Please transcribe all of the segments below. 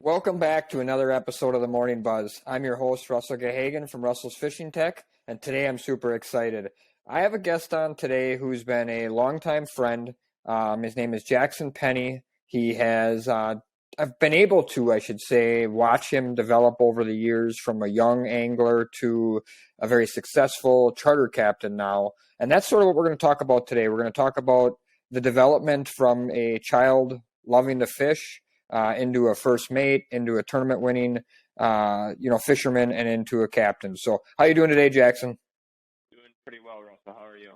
Welcome back to another episode of the Morning Buzz. I'm your host, Russell Gahagan from Russell's Fishing Tech, and today I'm super excited. I have a guest on today who's been a longtime friend. His name is Jaxon Penny. He has, I've been able to, I should say, watch him develop over the years from a young angler to a very successful charter captain now. And that's sort of what we're going to talk about today. We're going to talk about the development from a child loving to fish into a first mate, into a tournament winning, fisherman, and into a captain. So how you doing today, Jaxon? Doing pretty well, Russell. How are you?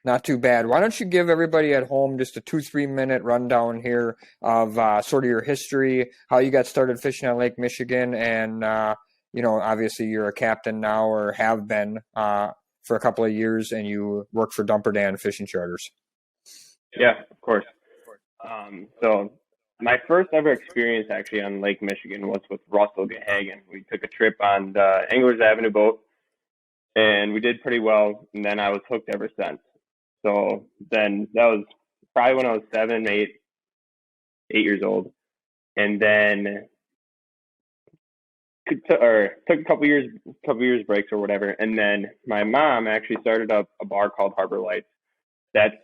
Not too bad. Why don't you give everybody at home just a 2-3 minute rundown here of sort of your history, how you got started fishing on Lake Michigan, and, obviously you're a captain now or have been for a couple of years, and you work for Dumper Dan Fishing Charters. Yeah, of course. So my first ever experience actually on Lake Michigan was with Russell Gahagan. We took a trip on the Anglers Avenue boat, and we did pretty well, and then I was hooked ever since. So then that was probably when I was 8 years old, and then took a couple years breaks or whatever, and then my mom actually started up a bar called Harbor Lights. That's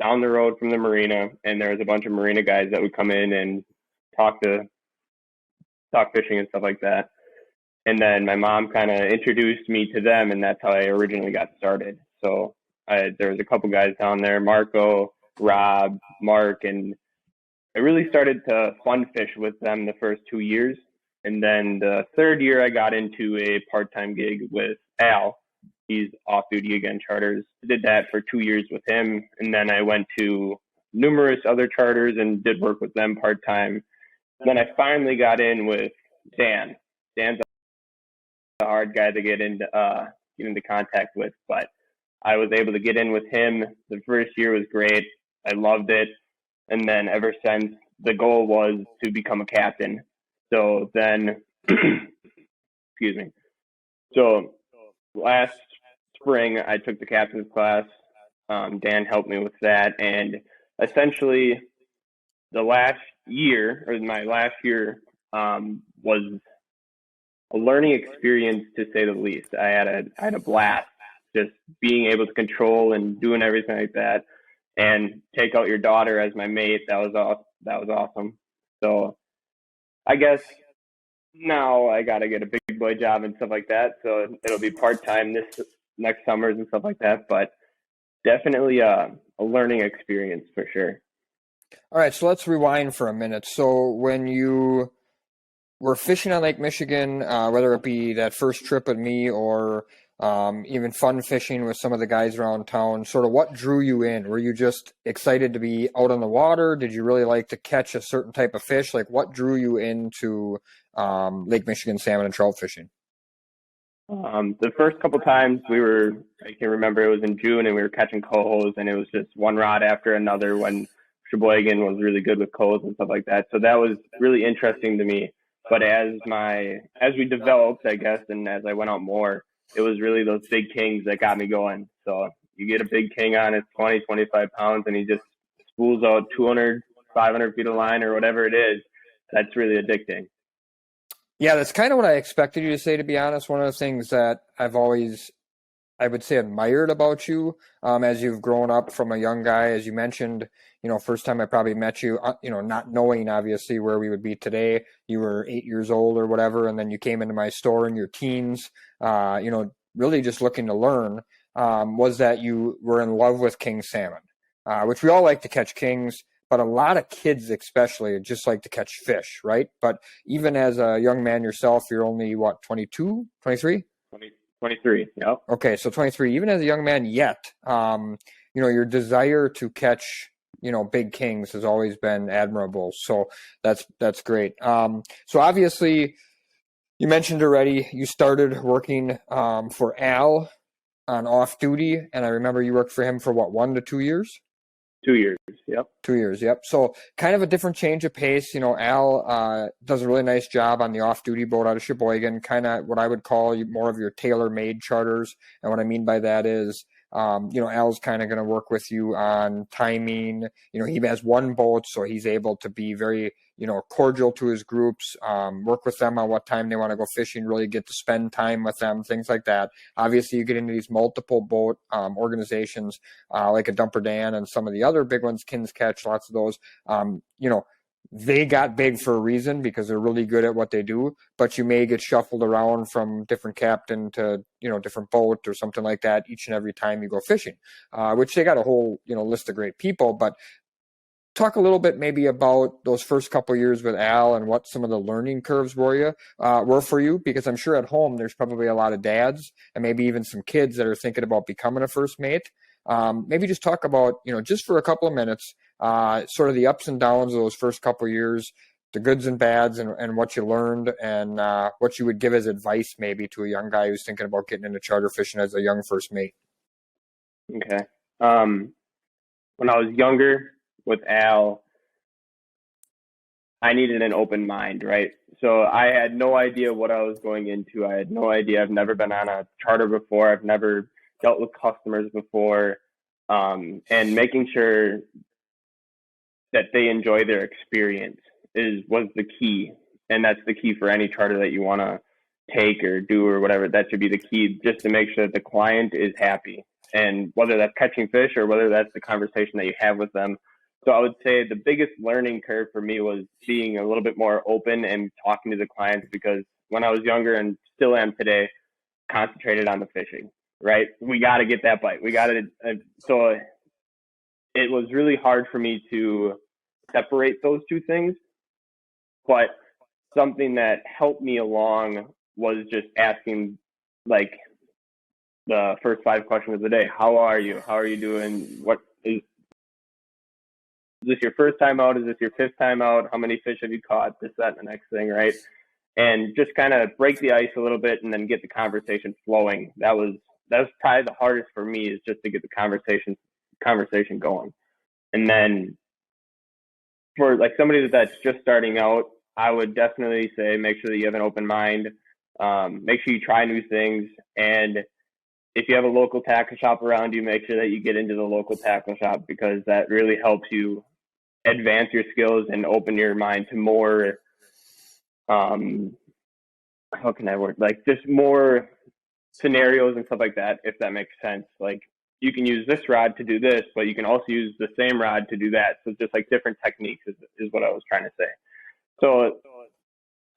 down the road from the marina, and there was a bunch of marina guys that would come in and talk fishing and stuff like that. And then my mom kind of introduced me to them, and that's how I originally got started. So there was a couple guys down there, Marco, Rob, Mark, and I really started to fun fish with them the first 2 years. And then the third year I got into a part-time gig with Al. He's off-duty again, charters. I did that for 2 years with him, and then I went to numerous other charters and did work with them part-time. Then I finally got in with Dan. Dan's a hard guy to get into contact with, but I was able to get in with him. The first year was great. I loved it. And then ever since, the goal was to become a captain. So then, excuse me. So last spring, I took the captain's class. Dan helped me with that. And essentially, my last year was a learning experience, to say the least. I had a blast just being able to control and doing everything like that, and take out your daughter as my mate. That was awesome. So I guess now I got to get a big boy job and stuff like that. So it'll be part-time this next summers and stuff like that, but definitely a learning experience for sure. All right, so let's rewind for a minute. So when you were fishing on Lake Michigan, whether it be that first trip with me or even fun fishing with some of the guys around town, sort of what drew you in? Were you just excited to be out on the water? Did you really like to catch a certain type of fish? Like, what drew you into Lake Michigan salmon and trout fishing? The first couple times I can remember it was in June, and we were catching cohos, and it was just one rod after another when Sheboygan was really good with cohos and stuff like that. So that was really interesting to me. But as we developed, I guess, and as I went out more, it was really those big kings that got me going. So you get a big king on, it's 20, 25 pounds, and he just spools out 200, 500 feet of line or whatever it is. That's really addicting. Yeah, that's kind of what I expected you to say, to be honest. One of the things that I've always, I would say, admired about you as you've grown up from a young guy. As you mentioned, first time I probably met you, not knowing obviously where we would be today. You were 8 years old or whatever, and then you came into my store in your teens, really just looking to learn, was that you were in love with king salmon, which we all like to catch kings, but a lot of kids especially just like to catch fish, right? But even as a young man yourself, you're only, 22, 23? 23, yep. Okay, so 23. Even as a young man yet, your desire to catch, big kings has always been admirable. So that's great. So obviously, you mentioned already, you started working for Al on off-duty, and I remember you worked for him for, 1 to 2 years? 2 years, yep. 2 years, yep. So kind of a different change of pace. Al does a really nice job on the off-duty boat out of Sheboygan, kind of what I would call more of your tailor-made charters. And what I mean by that is, Al's kind of going to work with you on timing. He has one boat, so he's able to be very cordial to his groups, work with them on what time they want to go fishing, really get to spend time with them, things like that. Obviously, you get into these multiple boat organizations like a Dumper Dan and some of the other big ones, Kins Catch, lots of those. They got big for a reason because they're really good at what they do, but you may get shuffled around from different captain to, different boat or something like that each and every time you go fishing, which they got a whole, list of great people. But talk a little bit maybe about those first couple of years with Al and what some of the learning curves were for you, because I'm sure at home there's probably a lot of dads and maybe even some kids that are thinking about becoming a first mate. Maybe just talk about, just for a couple of minutes, sort of the ups and downs of those first couple of years, the goods and bads, and what you learned, and what you would give as advice maybe to a young guy who's thinking about getting into charter fishing as a young first mate. Okay. When I was younger with Al, I needed an open mind, right? So I had no idea what I was going into. I had no idea. I've never been on a charter before. I've never dealt with customers before, and making sure that they enjoy their experience was the key. And that's the key for any charter that you want to take or do or whatever. That should be the key, just to make sure that the client is happy. And whether that's catching fish or whether that's the conversation that you have with them. So I would say the biggest learning curve for me was being a little bit more open and talking to the clients, because when I was younger and still am today, concentrated on the fishing, right? We got to get that bite. So it was really hard for me to separate those two things. But something that helped me along was just asking, like, the first 5 questions of the day. How are you? How are you doing? What is this your first time out? Is this your 5th time out? How many fish have you caught? This, that, and the next thing, right? And just kind of break the ice a little bit and then get the conversation flowing. That was probably the hardest for me, is just to get the conversation going. And then for like somebody that's just starting out, I would definitely say make sure that you have an open mind. Make sure you try new things. And if you have a local tackle shop around you, make sure that you get into the local tackle shop, because that really helps you advance your skills and open your mind to more, how can I word, like just more scenarios and stuff like that, if that makes sense. Like, you can use this rod to do this, but you can also use the same rod to do that. So just like different techniques is what I was trying to say. So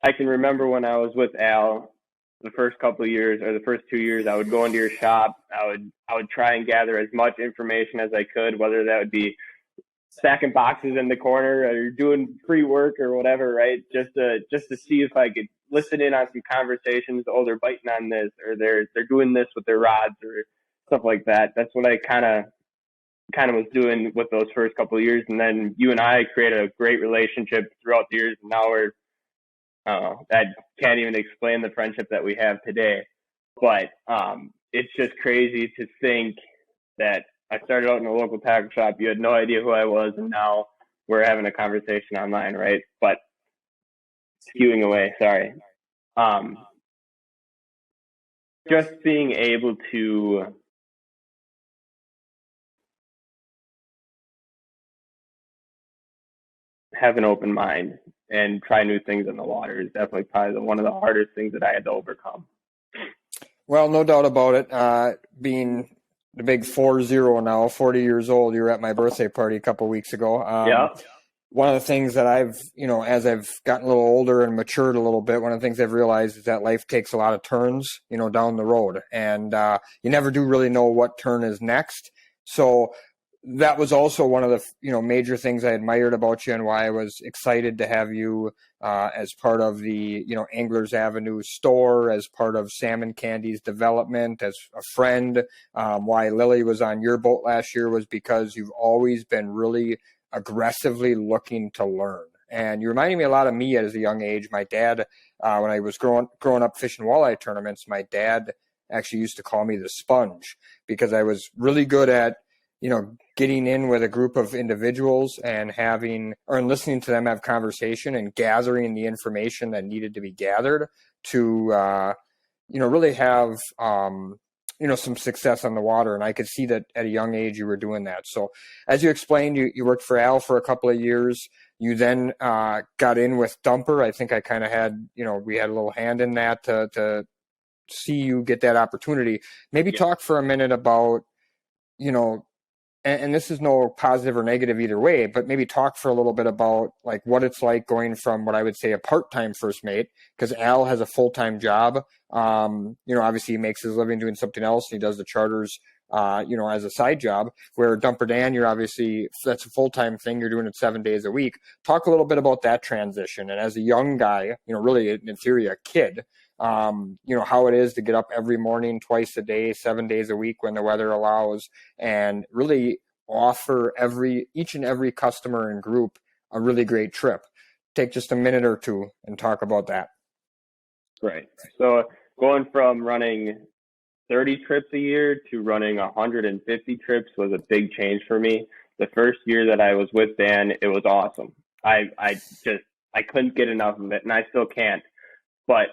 I can remember when I was with Al, the first couple of years, or the first 2 years, I would go into your shop. I would try and gather as much information as I could, whether that would be stacking boxes in the corner or doing free work or whatever, right? Just to see if I could listen in on some conversations. Oh, they're biting on this, or they're doing this with their rods or stuff like that. That's what I kind of was doing with those first couple of years. And then you and I created a great relationship throughout the years. And now I can't even explain the friendship that we have today. But it's just crazy to think that I started out in a local tackle shop. You had no idea who I was, and now we're having a conversation online, right? But skewing away, sorry. Just being able to have an open mind and try new things in the water is definitely probably one of the hardest things that I had to overcome. Well, no doubt about it. Being the big 40 now, 40 years old, you were at my birthday party a couple of weeks ago. Yeah. One of the things that I've, as I've gotten a little older and matured a little bit, one of the things I've realized is that life takes a lot of turns, down the road, and you never do really know what turn is next. So that was also one of the, major things I admired about you, and why I was excited to have you as part of the, Anglers Avenue store, as part of Salmon Candy's development, as a friend. Why Lily was on your boat last year was because you've always been really aggressively looking to learn. And you reminded me a lot of me as a young age. My dad, when I was growing up fishing walleye tournaments, my dad actually used to call me the sponge, because I was really good at, getting in with a group of individuals and listening to them have conversation and gathering the information that needed to be gathered to, really have some success on the water. And I could see that at a young age you were doing that. So as you explained, you worked for Al for a couple of years. You then got in with Dumper. I think I kind of had, we had a little hand in that to see you get that opportunity. Maybe talk for a minute about, and this is no positive or negative either way, but maybe talk for a little bit about like what it's like going from what I would say a part-time first mate, because Al has a full-time job. Obviously he makes his living doing something else. And he does the charters, as a side job, where Dumper Dan, that's a full-time thing. You're doing it 7 days a week. Talk a little bit about that transition. And as a young guy, really in theory, a kid, how it is to get up every morning, twice a day, 7 days a week when the weather allows, and really offer each and every customer and group a really great trip. Take just a minute or two and talk about that. Right. So going from running 30 trips a year to running 150 trips was a big change for me. The first year that I was with Dan, it was awesome. I couldn't get enough of it, and I still can't. But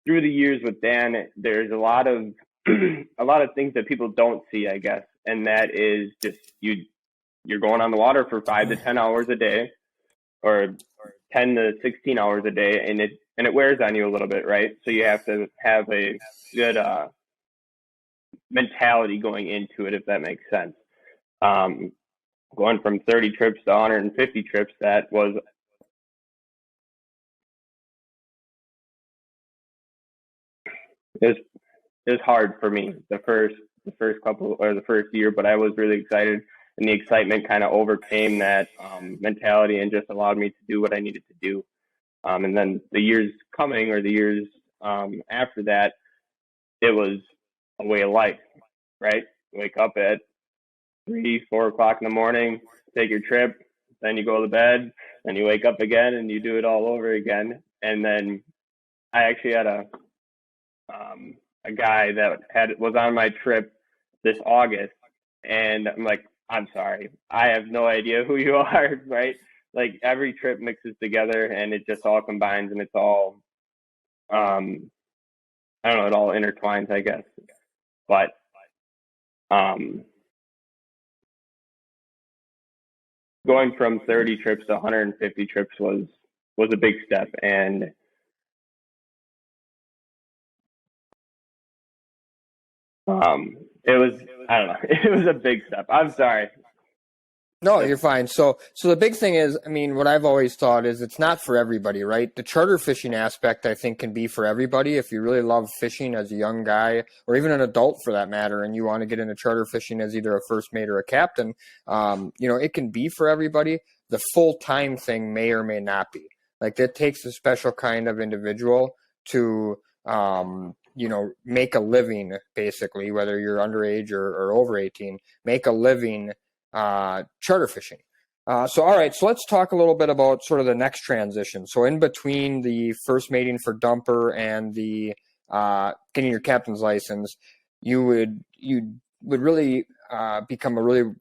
through the years with Dan, there's a lot of things that people don't see, I guess, and that is just you're going on the water for 5 to 10 hours a day, or 10 to 16 hours a day, and it wears on you a little bit, right? So you have to have a good mentality going into it, if that makes sense. Going from 30 trips to 150 trips, that was it was hard for me the first year, but I was really excited, and the excitement kind of overcame that mentality and just allowed me to do what I needed to do. And then the years after that, it was a way of life, right? Wake up at 3-4 o'clock in the morning, take your trip, then you go to bed, then you wake up again, and you do it all over again. And then I actually had a guy that was on my trip this August, and I'm like, I'm sorry, I have no idea who you are, right? Like every trip mixes together, and it just all combines, and it's all, I don't know, it all intertwines, I guess. But going from 30 trips to 150 trips was a big step, and it was, I don't know, it was a big step. I'm sorry. No, you're fine. So the big thing is, I mean, what I've always thought is it's not for everybody, right? The charter fishing aspect, I think, can be for everybody. If you really love fishing as a young guy, or even an adult for that matter, and you want to get into charter fishing as either a first mate or a captain, it can be for everybody. The full-time thing may or may not be. Like, that takes a special kind of individual to, make a living, basically, whether you're underage or over 18, make a living charter fishing. So all right, so let's talk a little bit about sort of the next transition. So in between the first mating for Dumper and the getting your captain's license, you would really become a really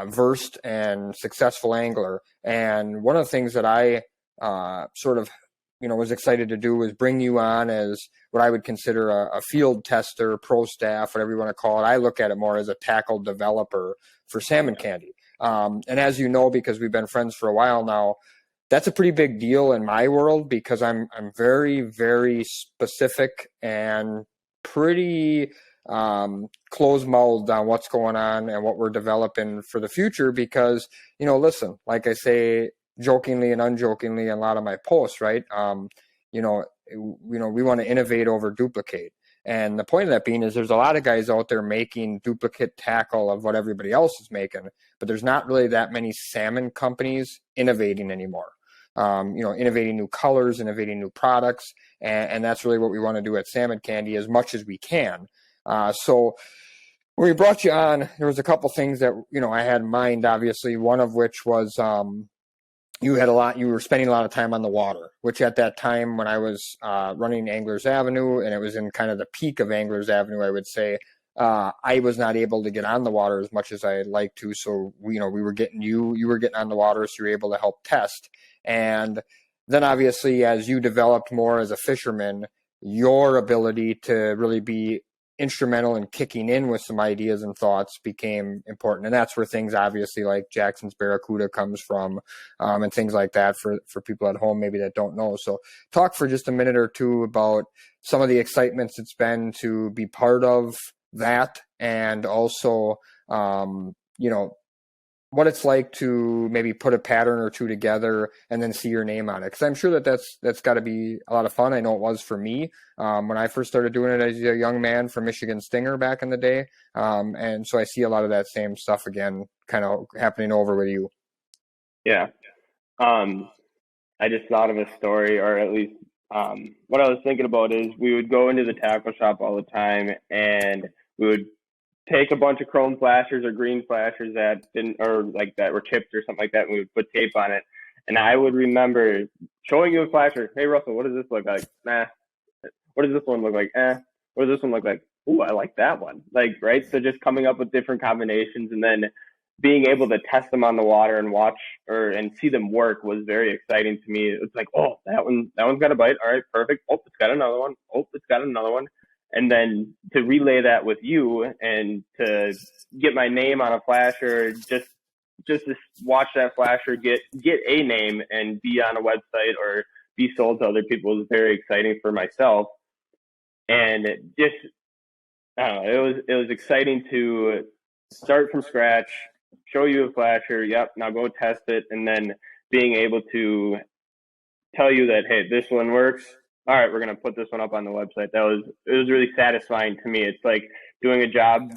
versed and successful angler. And one of the things that I was excited to do was bring you on as what I would consider a field tester, pro staff, whatever you want to call it. I look at it more as a tackle developer for salmon candy. And as you know, because we've been friends for a while now, that's a pretty big deal in my world, because I'm very, very specific and pretty closed-mouthed on what's going on and what we're developing for the future. Because, listen, like I say, jokingly and unjokingly in a lot of my posts, right? We want to innovate over duplicate. And the point of that being is there's a lot of guys out there making duplicate tackle of what everybody else is making, but there's not really that many salmon companies innovating anymore. Innovating new colors, innovating new products, and that's really what we want to do at Salmon Candy as much as we can. So when we brought you on, there was a couple things that, I had in mind, obviously, one of which was you were spending a lot of time on the water, which at that time when I was running Anglers Avenue, and it was in kind of the peak of Anglers Avenue, I would say, I was not able to get on the water as much as I'd like to. So, we were getting you were getting on the water, so you were able to help test. And then obviously, as you developed more as a fisherman, your ability to really be instrumental in kicking in with some ideas and thoughts became important. And that's where things obviously like Jackson's Barracuda comes from, and things like that for people at home maybe that don't know. So talk for just a minute or two about some of the excitements it's been to be part of that, and also, what it's like to maybe put a pattern or two together and then see your name on it. Because I'm sure that's got to be a lot of fun. I know it was for me when I first started doing it as a young man for Michigan Stinger back in the day. And so I see a lot of that same stuff again kind of happening over with you. Yeah. I just thought of a story, or at least what I was thinking about is we would go into the tackle shop all the time, and we would take a bunch of chrome flashers or green flashers that didn't, or like that were chipped or something like that, and we would put tape on it. And I would remember showing you a flasher. Hey, Russell, what does this look like? Nah. What does this one look like? What does this one look like? Ooh, I like that one. Like, right? So just coming up with different combinations, and then being able to test them on the water and watch and see them work was very exciting to me. It's like, oh, that one's got a bite. All right, perfect. Oh, it's got another one. Oh, it's got another one. And then to relay that with you and to get my name on a flasher, just to watch that flasher get a name and be on a website or be sold to other people was very exciting for myself. And I don't know, it was exciting to start from scratch, show you a flasher. Yep, now go test it, and then being able to tell you that, hey, this one works. All right, we're going to put this one up on the website. It was really satisfying to me. It's like doing a job,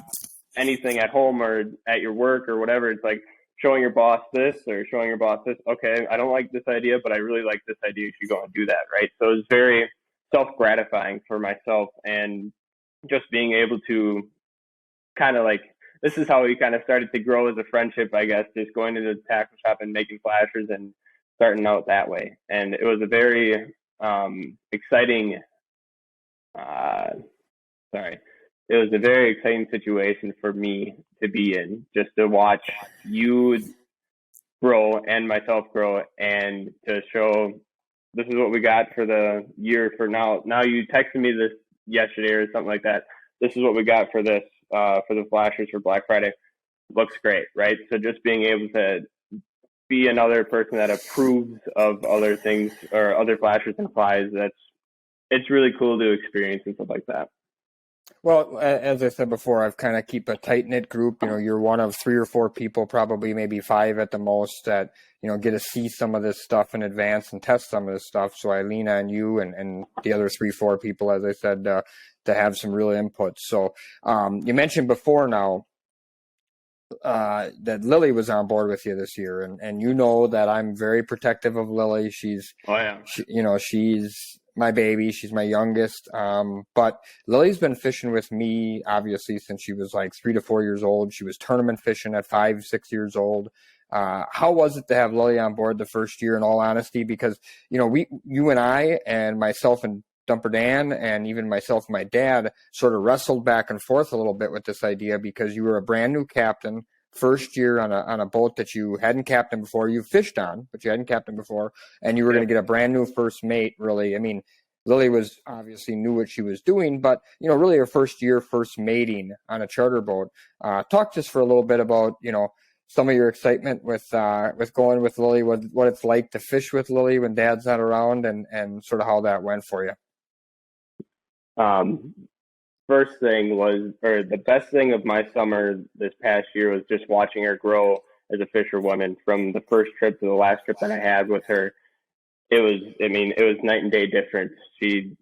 anything at home or at your work or whatever. It's like showing your boss this or showing your boss this. Okay, I don't like this idea, but I really like this idea. You should go and do that, right? So it was very self-gratifying for myself, and just being able to kind of like, this is how we kind of started to grow as a friendship, I guess, just going to the tackle shop and making flashers and starting out that way. And it was a very exciting situation for me to be in, just to watch you grow and myself grow, and to show this is what we got for the year for now. Now you texted me this yesterday or something like that. This is what we got for this, for the flashers for Black Friday. Looks great, right? So just being able to be another person that approves of other things or other flashers and flies, it's really cool to experience and stuff like that. Well, as I said before, I've kind of keep a tight-knit group. You're one of 3 or 4 people, probably maybe 5 at the most, that, get to see some of this stuff in advance and test some of this stuff. So I lean on you and the other 3, 4 people, as I said, to have some real input. So you mentioned before now that Lily was on board with you this year, and that I'm very protective of Lily. She's my baby. She's my youngest. But Lily's been fishing with me, obviously, since she was like 3 to 4 years old. She was tournament fishing at 5, 6 years old. How was it to have Lily on board the first year, in all honesty? Because, you and I and myself and Dumper Dan and even myself and my dad sort of wrestled back and forth a little bit with this idea, because you were a brand new captain, first year on a boat that you hadn't captained before. You fished on, but you hadn't captained before, and you were going to get a brand new first mate. Really, I mean, Lily was obviously knew what she was doing, but really her first year, first mating on a charter boat. Talk just for a little bit about some of your excitement with going with Lily, what it's like to fish with Lily when Dad's not around, and sort of how that went for you. First thing was, or the best thing of my summer this past year was just watching her grow as a fisherwoman. From the first trip to the last trip that I had with her, it was night and day difference. The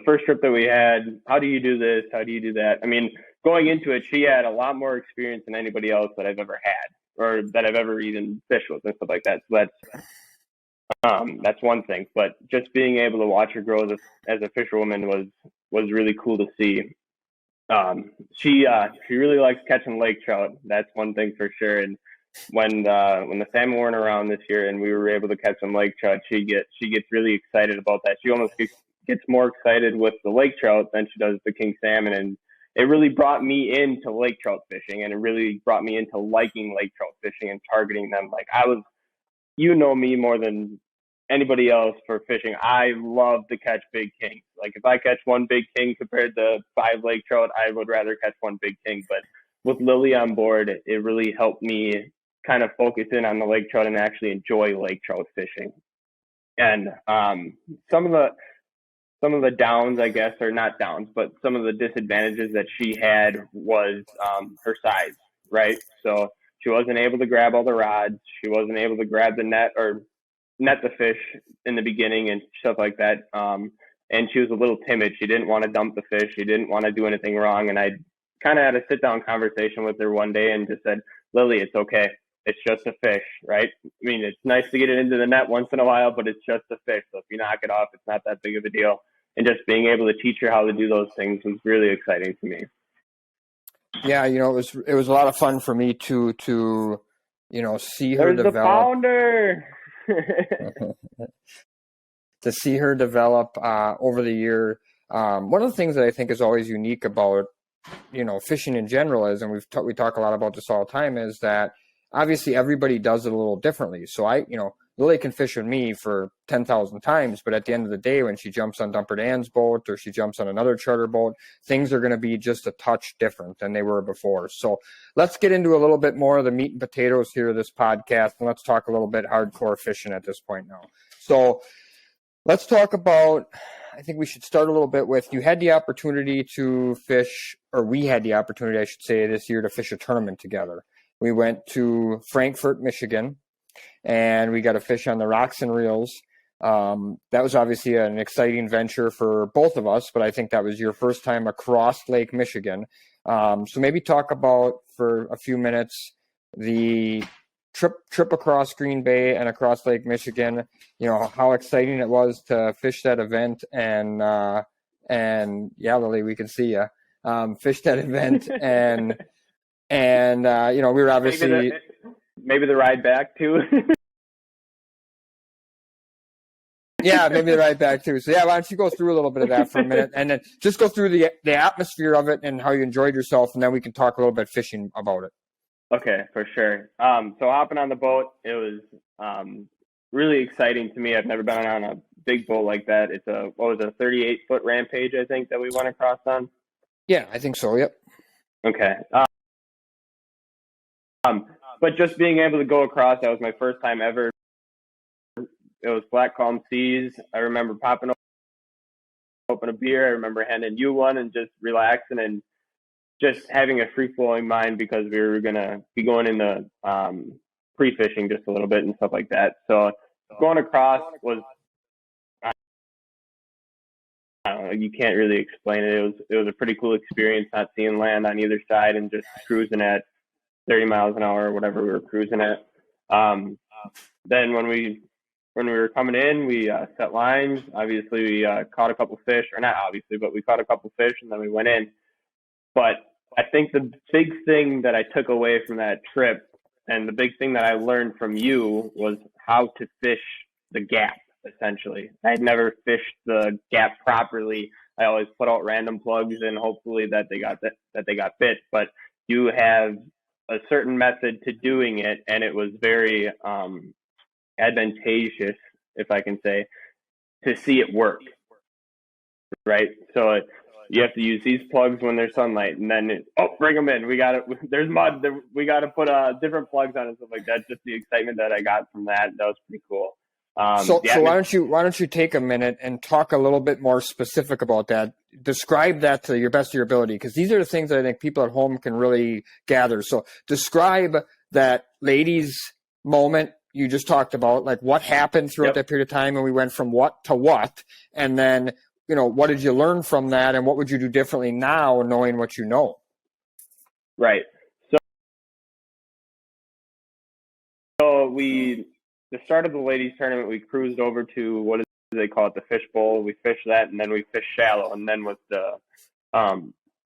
first trip that we had, how do you do this? How do you do that? I mean, going into it, she had a lot more experience than anybody else that I've ever had, or that I've ever even fished with and stuff like that. So that's one thing. But just being able to watch her grow as a fisherwoman was really cool to see. She really likes catching lake trout. That's one thing for sure. And when the salmon weren't around this year and we were able to catch some lake trout, she gets really excited about that. She almost gets more excited with the lake trout than she does the king salmon. And it really brought me into lake trout fishing, and it really brought me into liking lake trout fishing and targeting them. Like, me more than anybody else for fishing. I love to catch big kings. Like if I catch one big king compared to 5 lake trout, I would rather catch one big king. But with Lily on board, it really helped me kind of focus in on the lake trout and actually enjoy lake trout fishing. And some of the downs, I guess, or not downs, but some of the disadvantages that she had was her size, right? So she wasn't able to grab all the rods. She wasn't able to grab the net or net the fish in the beginning and stuff like that. And she was a little timid. She didn't want to dump the fish. She didn't want to do anything wrong. And I kind of had a sit down conversation with her one day and just said, Lily, it's okay. It's just a fish, right? I mean, it's nice to get it into the net once in a while, but it's just a fish. So if you knock it off, it's not that big of a deal. And just being able to teach her how to do those things was really exciting to me. Yeah, it was a lot of fun for me to see her There's develop. The founder. To see her develop over the year. One of the things that I think is always unique about fishing in general is, and we talk a lot about this all the time, is that obviously everybody does it a little differently. So Lily can fish with me for 10,000 times, but at the end of the day, when she jumps on Dumper Dan's boat or she jumps on another charter boat, things are going to be just a touch different than they were before. So let's get into a little bit more of the meat and potatoes here of this podcast, and let's talk a little bit hardcore fishing at this point now. So let's talk about, I think we should start a little bit with, you had the opportunity to fish, or we had the opportunity, I should say, this year to fish a tournament together. We went to Frankfort, Michigan, and we got to fish on the rocks and reels. That was obviously an exciting venture for both of us, but I think that was your first time across Lake Michigan. So maybe talk about, for a few minutes, the trip across Green Bay and across Lake Michigan, how exciting it was to fish that event. And yeah, Lily, we can see you. Fish that event and we were obviously... Maybe the ride back too. Yeah, maybe the ride back too. So yeah, why don't you go through a little bit of that for a minute, and then just go through the atmosphere of it and how you enjoyed yourself, and then we can talk a little bit fishing about it. Okay, for sure. So hopping on the boat, it was really exciting to me. I've never been on a big boat like that. It's a 38-foot Rampage, I think, that we went across on. Yeah, I think so. Yep. Okay. But just being able to go across, that was my first time ever. It was black calm seas. I remember popping open a beer. I remember handing you one and just relaxing and just having a free-flowing mind because we were going to be going into pre-fishing just a little bit and stuff like that. So going across was, I don't know, you can't really explain it. It was a pretty cool experience, not seeing land on either side and just cruising at 30 miles an hour or whatever we were cruising at. Then when we were coming in, we set lines. Obviously, we caught a couple fish, or not obviously, but we caught a couple fish, and then we went in. But I think the big thing that I took away from that trip, and the big thing that I learned from you, was how to fish the gap, essentially. I had never fished the gap properly. I always put out random plugs and hopefully that they got bit. But you have a certain method to doing it, and it was very advantageous, if I can say, to see it work, right? So you have to use these plugs when there's sunlight, and then bring them in. There's mud. We got to put different plugs on and stuff like that. Just the excitement that I got from that was pretty cool. So why don't you take a minute and talk a little bit more specific about that? Describe that to your best of your ability, because these are the things that I think people at home can really gather. So describe that ladies' moment you just talked about, like what happened throughout that period of time, and we went from what to what, and then what did you learn from that, and what would you do differently now, knowing what you know? Right. So the start of the ladies tournament, we cruised over to, what do they call it, the fish bowl. We fished that, and then we fished shallow. And then with the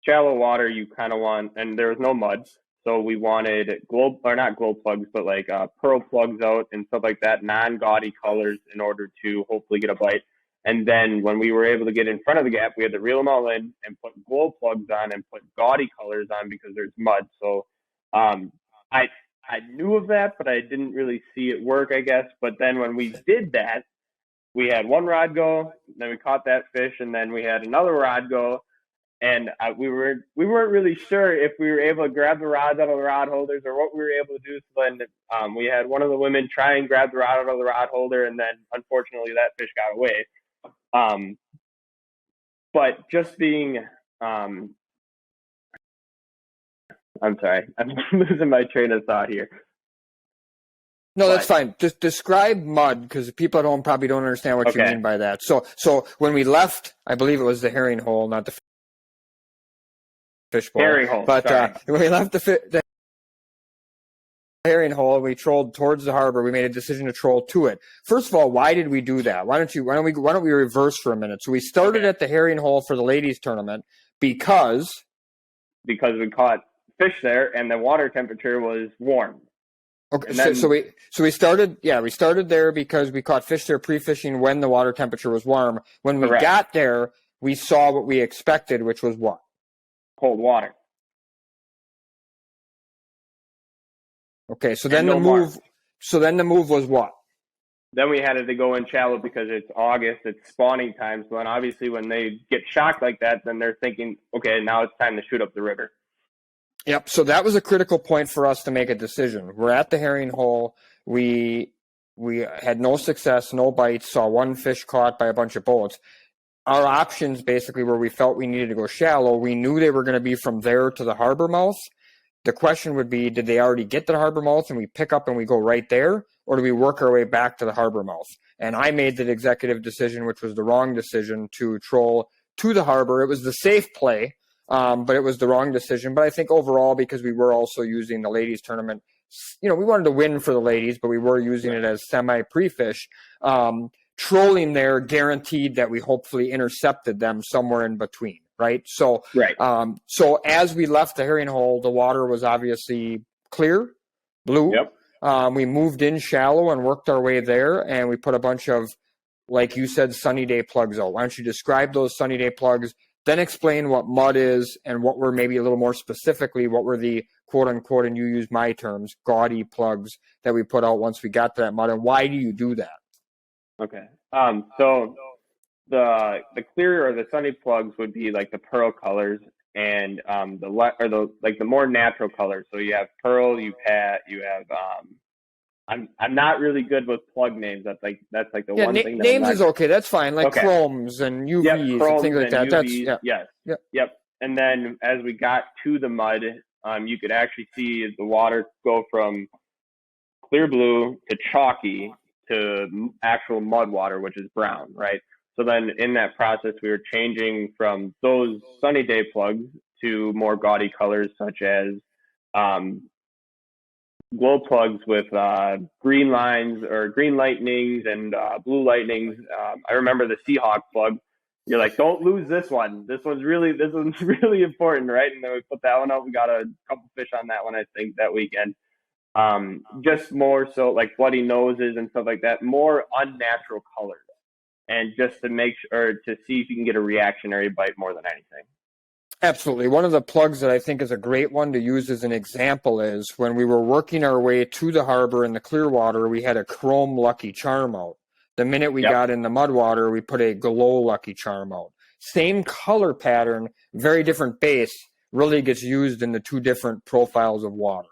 shallow water, you kind of want, and there was no mud, so we wanted not glow plugs, but like pearl plugs out and stuff like that, non-gaudy colors in order to hopefully get a bite. And then when we were able to get in front of the gap, we had to reel them all in and put glow plugs on and put gaudy colors on because there's mud. So I knew of that, but I didn't really see it work, I guess. But then when we did that, we had one rod go, then we caught that fish, and then we had another rod go, and we weren't really sure if we were able to grab the rods out of the rod holders or what we were able to do. So then we had one of the women try and grab the rod out of the rod holder, and then unfortunately that fish got away. But just being, I'm sorry, I'm losing my train of thought here. No, that's fine. Just describe mud, because people at home probably don't understand what you mean by that. So when we left, I believe it was the herring hole, not the fish bowl. Herring hole. But when we left the herring hole, we trolled towards the harbor. We made a decision to troll to it. First of all, why did we do that? Why don't we reverse for a minute? So we started at the herring hole for the ladies tournament because we caught fish there and the water temperature was warm. Okay, then, so we started there because we caught fish there pre-fishing when the water temperature was warm. When we got there, we saw what we expected, which was what? Cold water. Okay, so then the move was what? Then we had to go in shallow because it's August, it's spawning time. So then obviously when they get shocked like that, then they're thinking, okay, now it's time to shoot up the river. Yep, so that was a critical point for us to make a decision. We're at the herring hole. We had no success, no bites, saw one fish caught by a bunch of boats. Our options basically were we felt we needed to go shallow. We knew they were going to be from there to the harbor mouth. The question would be, did they already get to the harbor mouth and we pick up and we go right there, or do we work our way back to the harbor mouth? And I made the executive decision, which was the wrong decision, to troll to the harbor. It was the safe play, but it was the wrong decision. But I think overall, because we were also using the ladies tournament, we wanted to win for the ladies, but we were using it as semi-pre-fish. Trolling there guaranteed that we hopefully intercepted them somewhere in between. Right. So as we left the herring hole, the water was obviously clear, blue. Yep. We moved in shallow and worked our way there, and we put a bunch of, like you said, sunny day plugs out. Why don't you describe those sunny day plugs, then explain what mud is and what were maybe a little more specifically, what were the quote unquote, and you use my terms, gaudy plugs that we put out once we got to that mud, and why do you do that? Okay. So the clear or the sunny plugs would be like the pearl colors, and the more natural colors. So you have pearl, you have I'm not really good with plug names. That's like the one thing. Names is okay. That's fine. Like chromes and UVs and things like that. UVs, Yep. And then as we got to the mud, you could actually see the water go from clear blue to chalky to actual mud water, which is brown, right? So then in that process, we were changing from those sunny day plugs to more gaudy colors, such as glow plugs with green lines or green lightnings and blue lightnings. I remember the Seahawk plug. You're like, don't lose this one. This one's really important, right? And then we put that one out. We got a couple fish on that one, I think, that weekend. Just more so like bloody noses and stuff like that, more unnatural colors. And just to make sure, to see if you can get a reactionary bite more than anything. Absolutely. One of the plugs that I think is a great one to use as an example is when we were working our way to the harbor in the clear water, we had a chrome Lucky Charm out. The minute we got in the mud water, we put a glow Lucky Charm out. Same color pattern, very different base, really gets used in the two different profiles of water.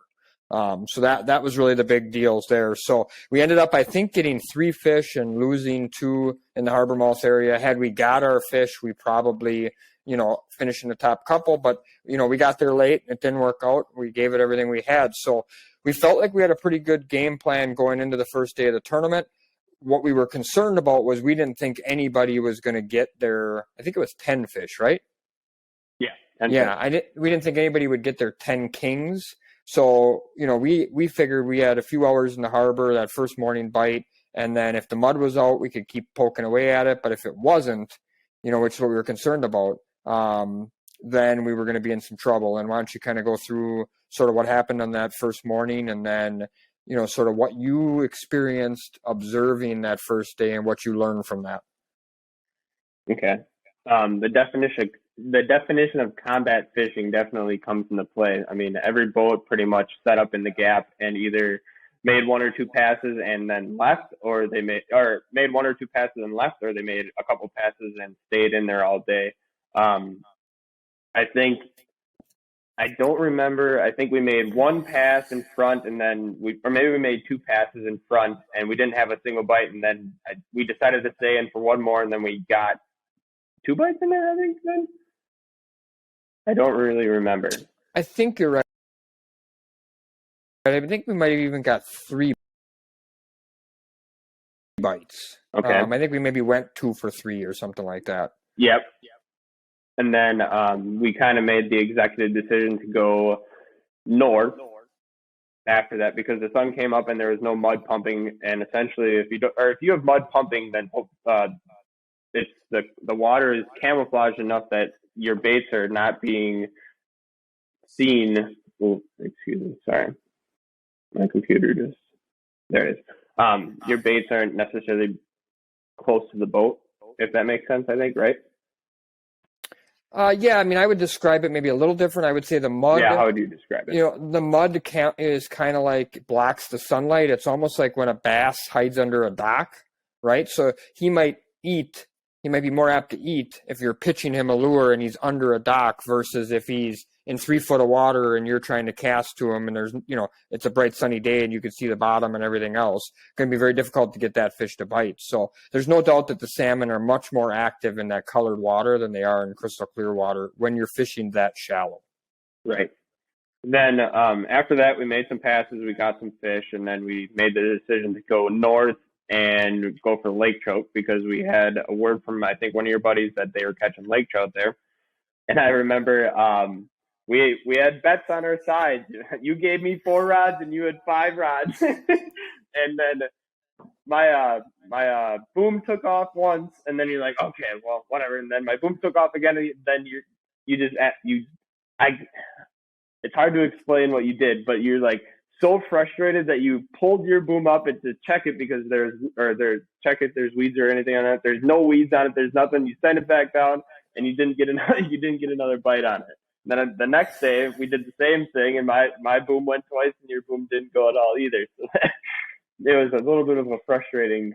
So that was really the big deals there. So we ended up, I think, getting 3 fish and losing 2 in the harbor mouth area. Had we got our fish, we probably, finished in the top couple, but, we got there late. It didn't work out. We gave it everything we had. So we felt like we had a pretty good game plan going into the first day of the tournament. What we were concerned about was we didn't think anybody was going to get their, I think it was 10 fish, right? Yeah. 10 fish. We didn't think anybody would get their 10 kings. So, we figured we had a few hours in the harbor that first morning bite, and then if the mud was out, we could keep poking away at it. But if it wasn't, which is what we were concerned about, then we were going to be in some trouble. And why don't you kind of go through sort of what happened on that first morning, and then, sort of what you experienced observing that first day and what you learned from that. Okay. The definition of combat fishing definitely comes into play. I mean, every boat pretty much set up in the gap, and either made one or two passes and then left, or made one or two passes and left, or they made a couple passes and stayed in there all day. I think I don't remember. I think we made one pass in front, and then maybe we made two passes in front, and we didn't have a single bite, and then we decided to stay in for one more, and then we got two bites in there. I think then. I don't really remember. I think you're right. I think we might have even got 3 bites. Okay. I think we maybe went 2 for 3 or something like that. Yep. And then we kind of made the executive decision to go north after that because the sun came up and there was no mud pumping. And essentially, if you have mud pumping, then it's the water is camouflaged enough that your baits are not being seen. Oh, excuse me, sorry, my computer just there it is. Your baits aren't necessarily close to the boat, if that makes sense. I think, right? Yeah, I mean, I would describe it maybe a little different. I would say the mud. Yeah, how would you describe it? The mud is kind of like blocks the sunlight. It's almost like when a bass hides under a dock, right? So he might be more apt to eat if you're pitching him a lure and he's under a dock versus if he's in 3 foot of water and you're trying to cast to him and there's, it's a bright sunny day and you can see the bottom and everything else. It's going to be very difficult to get that fish to bite. So there's no doubt that the salmon are much more active in that colored water than they are in crystal clear water when you're fishing that shallow. Right. Then after that, we made some passes, we got some fish, and then we made the decision to go north and go for lake trout because we had a word from, I think, one of your buddies that they were catching lake trout there. And I remember we had bets on our side. You gave me 4 rods and you had 5 rods. And then my boom took off once, and then you're like, okay, well, whatever. And then my boom took off again, and then it's hard to explain what you did, but you're like so frustrated that you pulled your boom up and to check it because check if there's weeds or anything on it. There's no weeds on it. There's nothing. You send it back down, and you didn't get another bite on it. And then the next day we did the same thing, and my boom went twice, and your boom didn't go at all either. So it was a little bit of a frustrating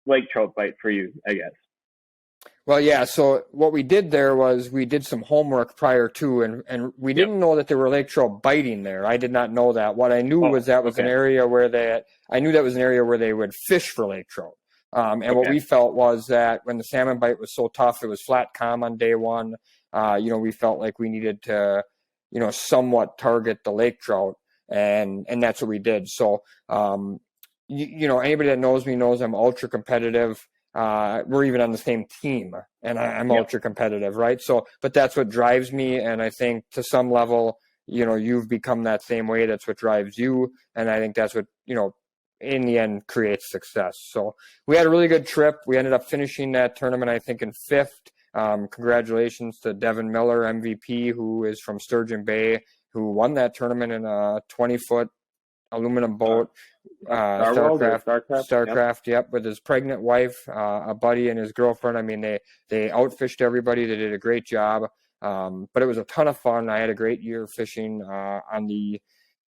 lake trout bite for you, I guess. Well, yeah, so what we did there was we did some homework prior to, and we didn't know that there were lake trout biting there. I did not know that. What I knew was that was an area where they would fish for lake trout. What we felt was that when the salmon bite was so tough, it was flat calm on day one. We felt like we needed to, somewhat target the lake trout, and that's what we did. So, anybody that knows me knows I'm ultra competitive. We're even on the same team, and I'm ultra competitive, right? So, but that's what drives me, and I think to some level, you've become that same way. That's what drives you, and I think that's what in the end creates success. So we had a really good trip. We ended up finishing that tournament, I think, in 5th. Congratulations to Devin Miller, MVP, who is from Sturgeon Bay, who won that tournament in a 20-foot aluminum boat. Starcraft, yep, with his pregnant wife, a buddy, and his girlfriend. I mean, they outfished everybody. They did a great job. But it was a ton of fun. I had a great year fishing on the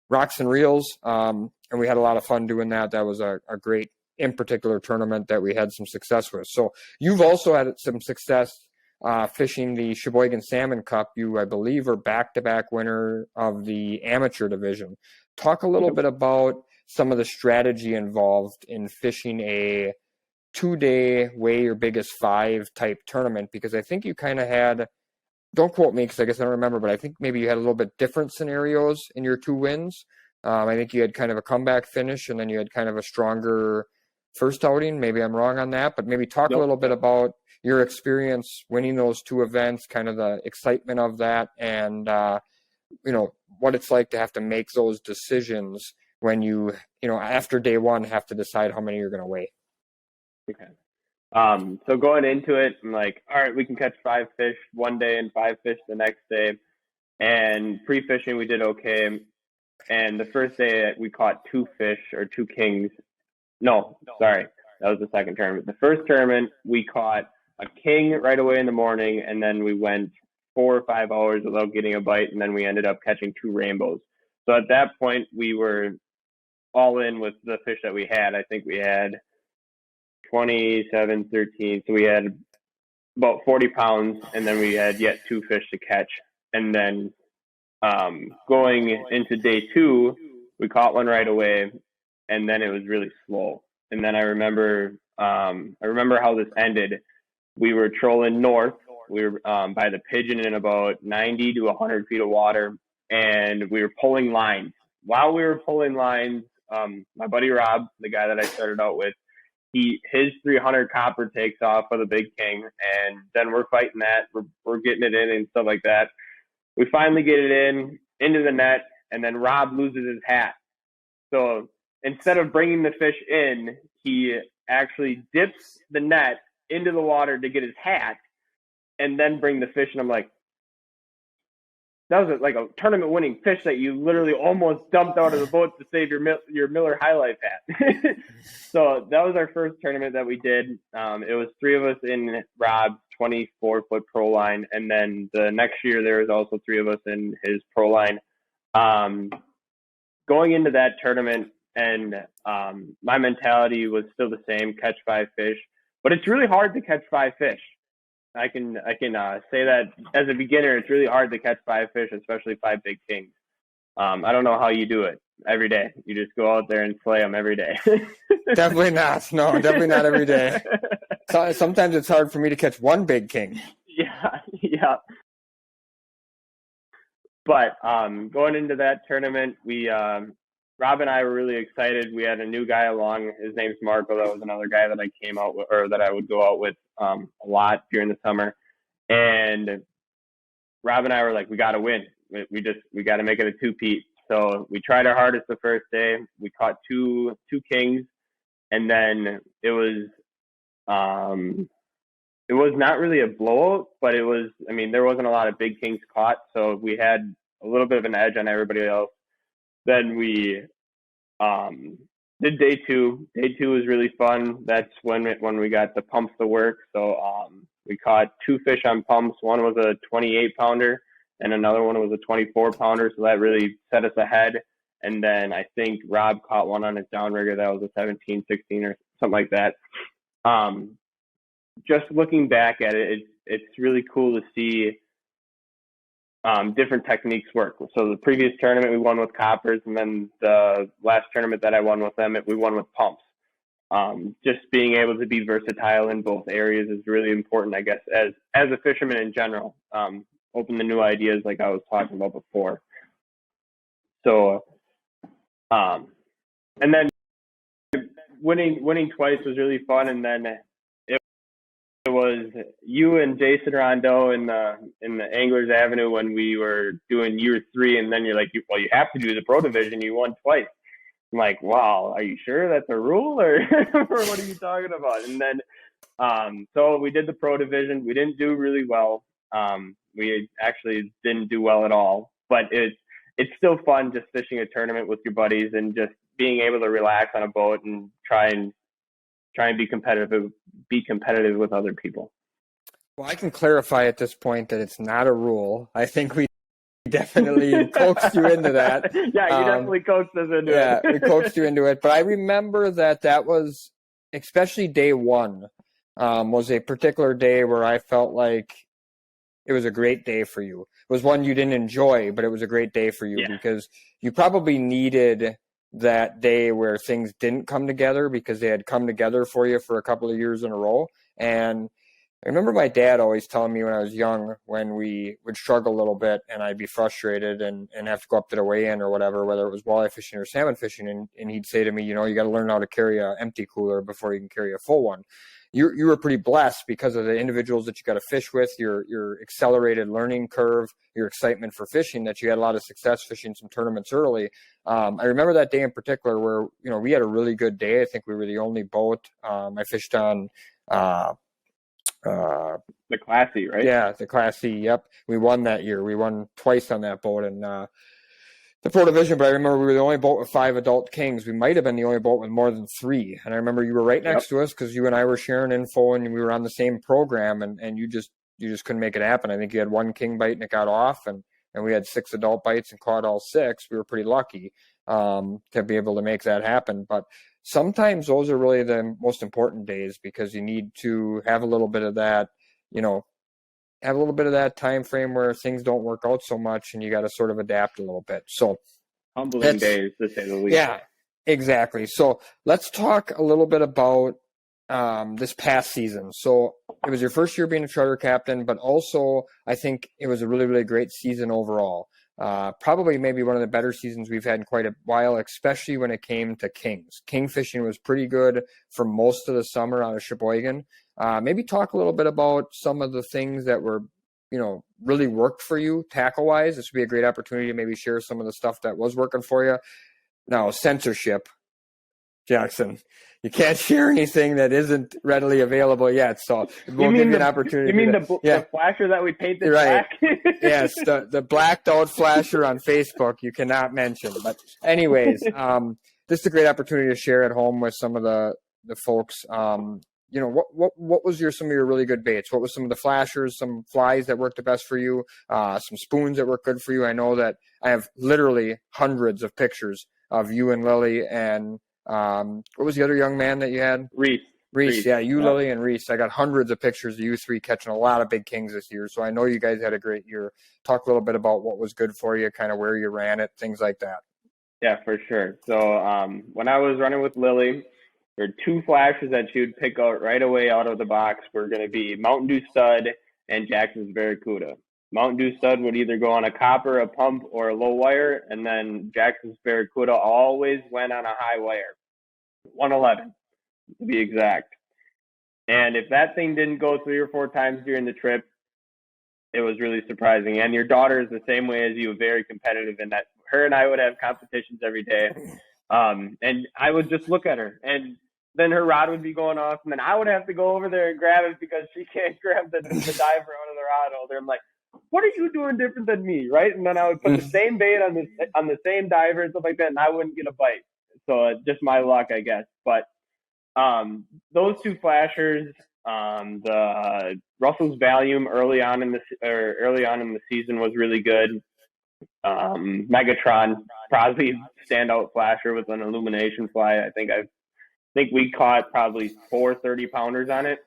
rocks and reels, and we had a lot of fun doing that. That was a great, in particular, tournament that we had some success with. So you've also had some success fishing the Sheboygan Salmon Cup. You, I believe, are back-to-back winner of the amateur division. Talk a little bit about some of the strategy involved in fishing a 2-day weigh your biggest 5 type tournament, because I think you kind of had, don't quote me because I guess I don't remember, but I think maybe you had a little bit different scenarios in your 2 wins. I think you had kind of a comeback finish, and then you had kind of a stronger first outing. Maybe I'm wrong on that, but maybe talk a little bit about your experience winning those 2 events, kind of the excitement of that, and what it's like to have to make those decisions when you after day 1 have to decide how many you're going to weigh. Okay. So going into it, I'm like, all right, we can catch 5 fish one day and 5 fish the next day. And pre-fishing, we did okay. And the first day we caught 2 fish, or 2 kings. No, sorry. That was the second tournament. The first tournament, we caught a king right away in the morning, and then we went 4 or 5 hours without getting a bite, and then we ended up catching 2 rainbows. So at that point, we were all in with the fish that we had. I think we had 27, 13. So we had about 40 pounds, and then we had yet 2 fish to catch. And then going into day 2, we caught one right away, and then it was really slow. And then I remember how this ended. We were trolling north. We were by the Pigeon in about 90 to 100 feet of water, and we were pulling lines. While we were pulling lines, my buddy Rob, the guy that I started out with, his 300 copper takes off with a big king, and then we're fighting that. We're getting it in and stuff like that. We finally get it into the net, and then Rob loses his hat. So instead of bringing the fish in, he actually dips the net into the water to get his hat, and then bring the fish. And I'm like, that was like a tournament-winning fish that you literally almost dumped out of the boat to save your Miller High Life hat. So that was our first tournament that we did. It was 3 of us in Rob's 24-foot pro line, and then the next year there was also 3 of us in his pro line. Going into that tournament, and my mentality was still the same: catch 5 fish. But it's really hard to catch 5 fish. I can say that as a beginner, it's really hard to catch 5 fish, especially 5 big kings. I don't know how you do it every day. You just go out there and slay them every day. Definitely not. No, definitely not every day. So, sometimes it's hard for me to catch 1 big king. Yeah. But going into that tournament, Rob and I were really excited. We had a new guy along. His name's Marco. That was another guy that I came out with, or that I would go out with a lot during the summer. And Rob and I were like, we got to win. We got to make it a 2-peat. So we tried our hardest the first day. We caught two kings, and then it was not really a blowout, but it was. I mean, there wasn't a lot of big kings caught, so we had a little bit of an edge on everybody else. Then we did day 2. Day 2 was really fun. That's when we got the pumps to work. So we caught 2 fish on pumps. One was a 28-pounder, and another one was a 24-pounder. So that really set us ahead. And then I think Rob caught one on his downrigger that was a 17, 16 or something like that. Just looking back at it, it's really cool to see different techniques work. So the previous tournament we won with coppers, and then the last tournament that I won with them, we won with pumps. Just being able to be versatile in both areas is really important, I guess, as a fisherman in general. Open the new ideas like I was talking about before. So, and then winning twice was really fun, and then it was you and Jason Rondeau in the Anglers Avenue when we were doing year 3, and then you're like, well, you have to do the pro division. You won twice. I'm like, wow, are you sure that's a rule, or what are you talking about? And then so we did the pro division. We didn't do really well. We actually didn't do well at all, but it's still fun just fishing a tournament with your buddies and just being able to relax on a boat and try and be competitive with other people. Well, I can clarify at this point that it's not a rule. I think we definitely coaxed you into that. Yeah, you definitely coaxed us into it. Yeah, we coaxed you into it. But I remember that was, especially day 1, was a particular day where I felt like it was a great day for you. It was one you didn't enjoy, but it was a great day for you because you probably needed that day where things didn't come together because they had come together for you for a couple of years in a row. And I remember my dad always telling me when I was young, when we would struggle a little bit and I'd be frustrated and have to go up to the weigh-in or whatever, whether it was walleye fishing or salmon fishing, and he'd say to me, you got to learn how to carry an empty cooler before you can carry a full one. You were pretty blessed because of the individuals that you got to fish with, your accelerated learning curve, your excitement for fishing, that you had a lot of success fishing some tournaments early. I remember that day in particular where, we had a really good day. I think we were the only boat. I fished on the Classy, right? Yeah, the Classy. Yep. We won that year. We won twice on that boat in the pro division, but I remember we were the only boat with 5 adult kings. We might have been the only boat with more than 3. And I remember you were right next to us because you and I were sharing info and we were on the same program, and you just couldn't make it happen. I think you had 1 king bite and it got off, and we had 6 adult bites and caught all 6. We were pretty lucky. to be able to make that happen. But sometimes those are really the most important days because you need to have a little bit of that, have a little bit of that time frame where things don't work out so much and you got to sort of adapt a little bit. So Humbling days, to say the least. yeah, exactly. So let's talk a little bit about this past season. So it was your first year being a charter captain, but also I think it was a really, really great season overall. Probably maybe one of the better seasons we've had in quite a while, especially when it came to kings. King fishing was pretty good for most of the summer out of Sheboygan. Maybe talk a little bit about some of the things that were, really worked for you tackle-wise. This would be a great opportunity to maybe share some of the stuff that was working for you. Now, censorship, Jackson. You can't share anything that isn't readily available yet, so it won't give you an opportunity. You mean the flasher that we painted black? Yes, the blacked out flasher on Facebook you cannot mention. But anyways, this is a great opportunity to share at home with some of the folks. What was some of your really good baits? What was some of the flashers, some flies that worked the best for you, some spoons that worked good for you? I know that I have literally hundreds of pictures of you and Lily and what was the other young man that you had? Reese, yeah, Lily, and Reese. I got hundreds of pictures of you three catching a lot of big kings this year. So I know you guys had a great year. Talk a little bit about what was good for you, kind of where you ran it, things like that. Yeah, for sure. So when I was running with Lily, there were two flashes that she would pick out right away out of the box were going to be Mountain Dew Stud and Jackson's Barracuda. Mountain Dew Stud would either go on a copper, a pump, or a low wire, and then Jackson's Barracuda always went on a high wire, 111 to be exact. And if that thing didn't go 3 or 4 times during the trip, it was really surprising. And your daughter is the same way as you, very competitive in that her and I would have competitions every day. And I would just look at her, and then her rod would be going off, and then I would have to go over there and grab it because she can't grab the diver out of the rod holder. I'm like, what are you doing different than me, right? And then I would put the same bait on the same diver and stuff like that, and I wouldn't get a bite. So just my luck, I guess. But those two flashers, the Russell's Valium early on in the season was really good. Megatron, probably standout flasher with an illumination fly. I think we caught probably 4 30-pounders on it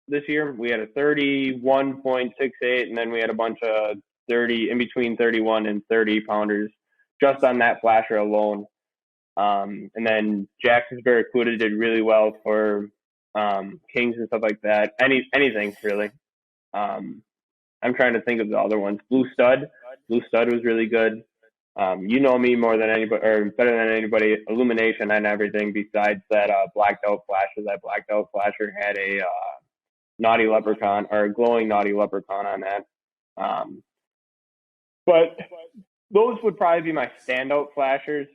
this year. We had a 31.68, and then we had a bunch of 30 in between 31 and 30-pounders just on that flasher alone. And then Jackson's Barracuda did really well for kings and stuff like that. Anything really. I'm trying to think of the other ones. Blue Stud was really good. You know me more than anybody, or better than anybody. Illumination and everything besides that blacked out flasher. That blacked out flasher had a naughty leprechaun, or a glowing naughty leprechaun on that. But those would probably be my standout flashers.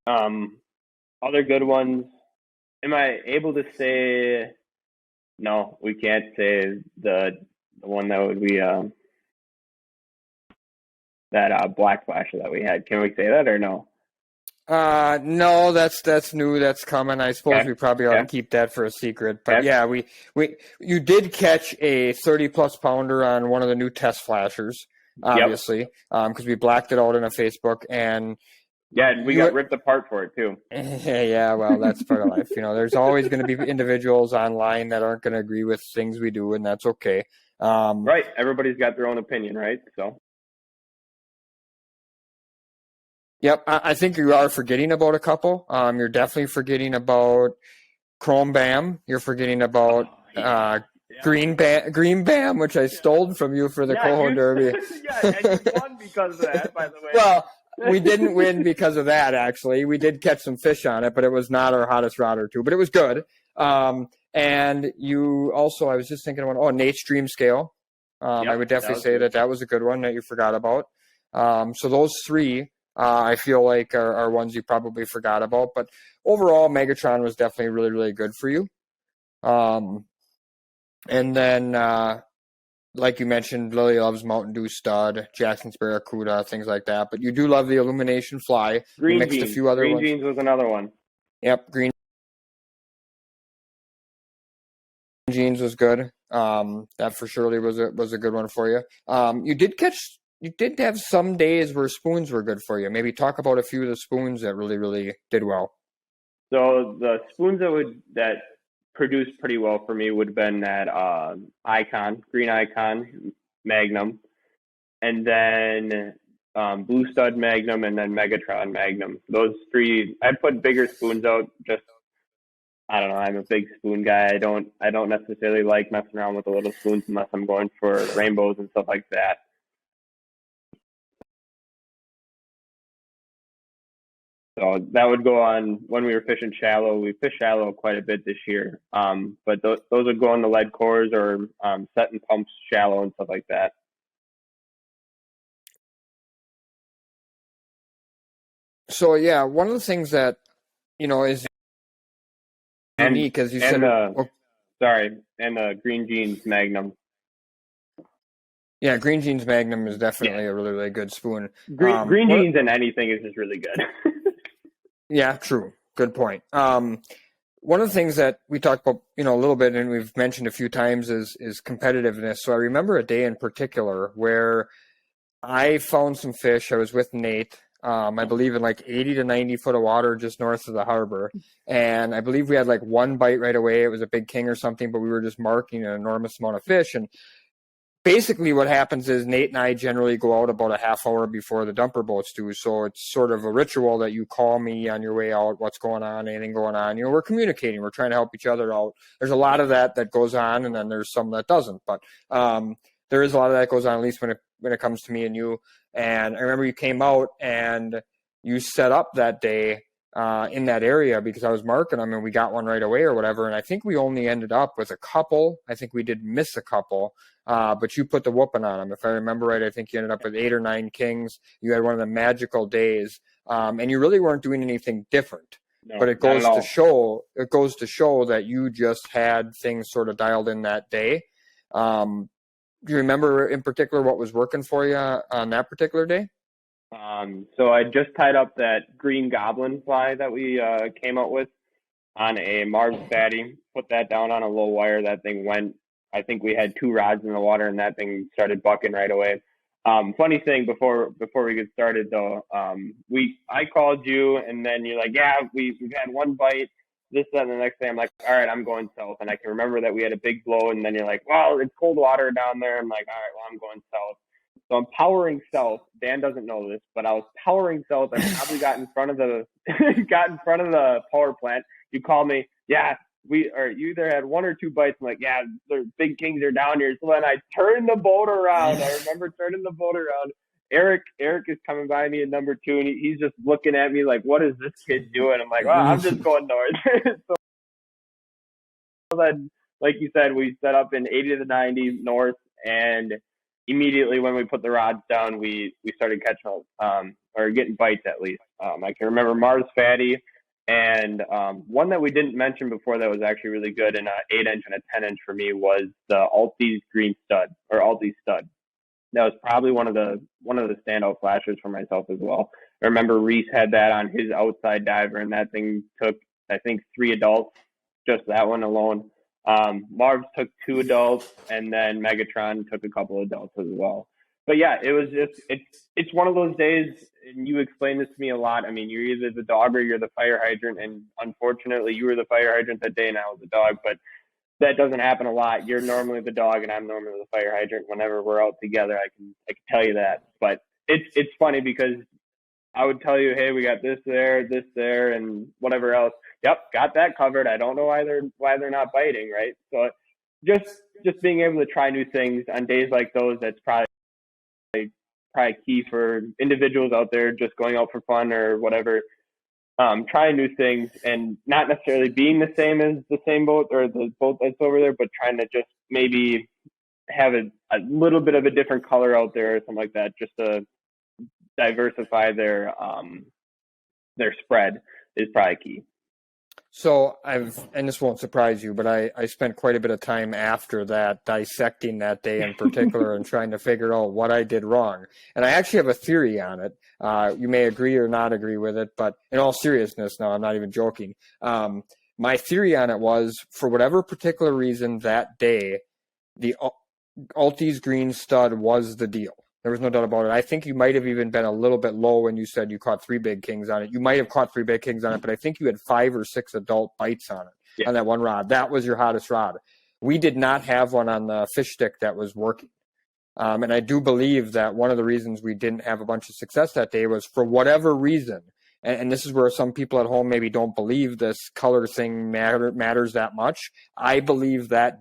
Other good ones. Am I able to say? No, we can't say the one that would be that black flasher that we had. Can we say that or no? No, that's new. That's coming. I suppose we probably ought to keep that for a secret. But yeah, you did catch a 30+ pounder on one of the new test flashers, obviously, because we blacked it out in a Facebook, and we got ripped apart for it too. Yeah, well, that's part of life. There's always going to be individuals online that aren't going to agree with things we do, and that's okay. Right. Everybody's got their own opinion, right? So. Yep, I think you are forgetting about a couple. You're definitely forgetting about Chrome Bam. You're forgetting about Green Bam, which I stole from you for the Coho Derby. And you won because of that, by the way. Well, we didn't win because of that, actually. We did catch some fish on it, but it was not our hottest rod or two. But it was good. And you also, I was just thinking about, Nate's Dream Scale. I would definitely say that was a good one that you forgot about. So those three, I feel like are ones you probably forgot about. But overall, Megatron was definitely really, really good for you. And then, like you mentioned, Lily loves Mountain Dew Stud, Jackson's Barracuda, things like that. But you do love the Illumination Fly. Green mixed Jeans. A few other Green ones. Jeans was another one. Yep, Green Jeans was good. That for surely was a good one for you. You did catch you did have some days where spoons were good for you. Maybe talk about a few of the spoons that really, really did well. So the spoons that produced pretty well for me would have been that Icon, Green Icon, Magnum, and then Blue Stud Magnum, and then Megatron Magnum. Those three, I'd put bigger spoons out. Just I don't know. I'm a big spoon guy. I don't necessarily like messing around with the little spoons unless I'm going for rainbows and stuff like that. So that would go on when we were fishing shallow. We fished shallow quite a bit this year. But those would go on the lead cores or setting pumps shallow and stuff like that. So yeah, one of the things that is And unique, as you and said. the sorry, and the Green Jeans Magnum. Yeah, Green Jeans Magnum is definitely Yeah. a really, really good spoon. Green Jeans and anything is just really good. Yeah, true. Good point. One of the things that we talked about, a little bit, and we've mentioned a few times, is competitiveness. So I remember a day in particular where I found some fish. I was with Nate, I believe in like 80 to 90 foot of water just north of the harbor. And I believe we had like one bite right away. It was a big king or something, but we were just marking an enormous amount of fish. And basically what happens is Nate and I generally go out about a half hour before the dumper boats do. So it's sort of a ritual that you call me on your way out, what's going on, anything going on. We're communicating, we're trying to help each other out. There's a lot of that goes on, and then there's some that doesn't. But there is a lot of that goes on, at least when it comes to me and you. And I remember you came out and you set up that day in that area because I was marking them and we got one right away or whatever. And I think we only ended up with a couple. I think we did miss a couple, but you put the whooping on them. If I remember right, I think you ended up with 8 or 9 kings. You had one of the magical days, and you really weren't doing anything different. No, but it goes to show that you just had things sort of dialed in that day. Do you remember in particular what was working for you on that particular day? So I just tied up that green goblin fly that we came out with on a Mars fatty, put that down on a low wire. That thing went, I think we had 2 rods in the water and that thing started bucking right away. Funny thing before we get started though, I called you and then you're like, yeah, we've had one bite, this, that, and the next day I'm like, all right, I'm going south. And I can remember that we had a big blow and then you're like, well, it's cold water down there. I'm like, all right, well, I'm going south. So I'm powering south. Dan doesn't know this, but I was powering south. I probably got in front of the power plant. You called me, yeah, you either had 1 or 2 bites. I'm like, yeah, the big kings are down here. So then I turned the boat around. I remember turning the boat around. Eric is coming by me at number 2, and he's just looking at me like, what is this kid doing? I'm like, well, I'm just going north. So then, like you said, we set up in 80 to 90 north, and immediately when we put the rods down, we started catching or getting bites at least. I can remember Mars fatty, and one that we didn't mention before that was actually really good, and an 8-inch and a 10-inch for me was the Altis green stud or Altis stud. That was probably one of the standout flashers for myself as well. I remember Reese had that on his outside diver, and that thing took, I think, 3 adults, just that one alone. Marv took 2 adults, and then Megatron took a couple of adults as well. But yeah, it was just it's one of those days, and you explained this to me a lot. I mean, you're either the dog or you're the fire hydrant, and unfortunately, you were the fire hydrant that day, and I was the dog. But that doesn't happen a lot. You're normally the dog, and I'm normally the fire hydrant. Whenever we're out together, I can tell you that. But it's funny because I would tell you, hey, we got this there, and whatever else. Yep, got that covered. I don't know why they're not biting, right? So just being able to try new things on days like those, that's probably key for individuals out there just going out for fun or whatever. Trying new things and not necessarily being the same as the same boat or the boat that's over there, but trying to just maybe have a little bit of a different color out there or something like that, just to diversify their spread is probably key. So and this won't surprise you, but I spent quite a bit of time after that dissecting that day in particular and trying to figure out what I did wrong. And I actually have a theory on it. You may agree or not agree with it, but in all seriousness, no, I'm not even joking. My theory on it was, for whatever particular reason that day, the Altis green stud was the deal. There was no doubt about it. I think you might have even been a little bit low when you said you caught 3 big kings on it. You might have caught 3 big kings on it, but I think you had 5 or 6 adult bites on it, on that one rod. That was your hottest rod. We did not have one on the fish stick that was working. And I do believe that one of the reasons we didn't have a bunch of success that day was for whatever reason. And this is where some people at home maybe don't believe this color thing matters that much. I believe that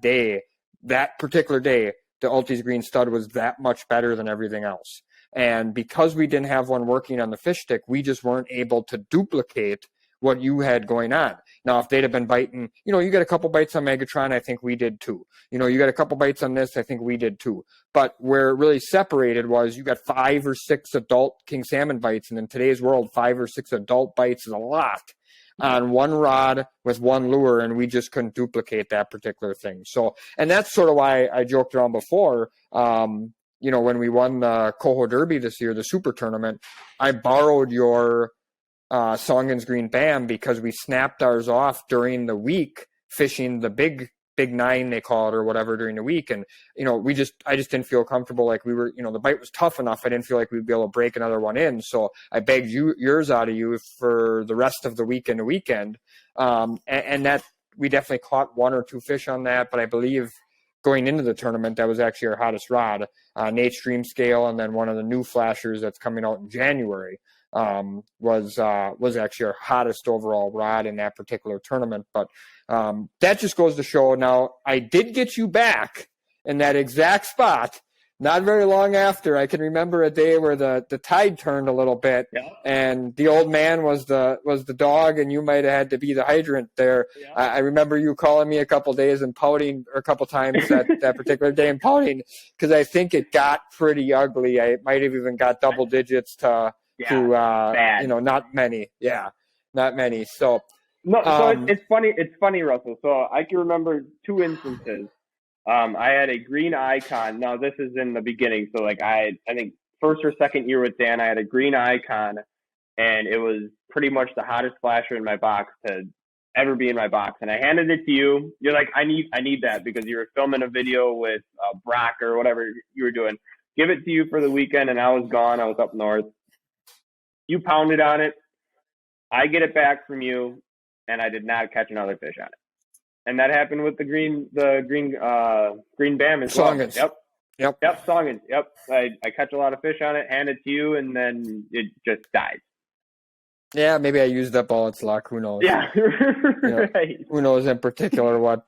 particular day, the Ultis Green Stud was that much better than everything else. And because we didn't have one working on the fish stick, we just weren't able to duplicate what you had going on. Now, if they'd have been biting, you got a couple bites on Megatron, I think we did too. You got a couple bites on this, I think we did too. But where it really separated was you got 5 or 6 adult king salmon bites, and in today's world, 5 or 6 adult bites is a lot on one rod with one lure, and we just couldn't duplicate that particular thing. So, and that's sort of why I joked around before, when we won the Coho Derby this year, the super tournament, I borrowed your Songen's Green Bam because we snapped ours off during the week fishing the big 9 they call it or whatever during the week, and I just didn't feel comfortable, like we were, the bite was tough enough, I didn't feel like we'd be able to break another one in, so I begged yours out of you for the rest of the week and the weekend, and that we definitely caught 1 or 2 fish on that, but I believe going into the tournament that was actually our hottest rod, Nate's Dream Scale, and then one of the new flashers that's coming out in January was actually our hottest overall rod in that particular tournament. But that just goes to show. Now, I did get you back in that exact spot not very long after. I can remember a day where the tide turned a little bit, and the old man was the dog, and you might have had to be the hydrant there. Yeah. I remember you calling me a couple days and pouting, or a couple times that particular day and pouting, because I think it got pretty ugly. I might have even got double digits to not many. Yeah, not many. So no, so it's funny. It's funny, Russell. So I can remember 2 instances. I had a green icon. Now this is in the beginning. So like I think first or second year with Dan, I had a green icon, and it was pretty much the hottest flasher in my box to ever be in my box. And I handed it to you. You're like, I need that because you were filming a video with Brock or whatever you were doing. Give it to you for the weekend, and I was gone. I was up north. You pounded on it. I get it back from you, and I did not catch another fish on it. And that happened with the green Bam as well. Songens. Yep, Songens. Yep. I catch a lot of fish on it, hand it to you, and then it just died. Yeah, maybe I used up all its luck. Who knows? Yeah, right. Who knows in particular what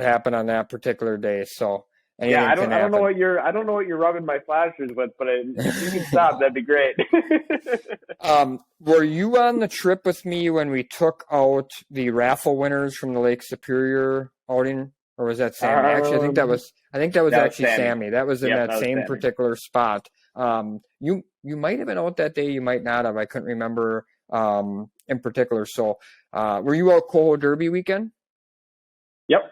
happened on that particular day? So yeah, I don't know what you're rubbing my flashers with, but if you can stop, that'd be great. Were you on the trip with me when we took out the raffle winners from the Lake Superior outing, or was that Sammy? Actually, I think that was actually Sammy. That was in that same particular spot. You might have been out that day. You might not have. I couldn't remember in particular. So, were you out Coho Derby weekend? Yep.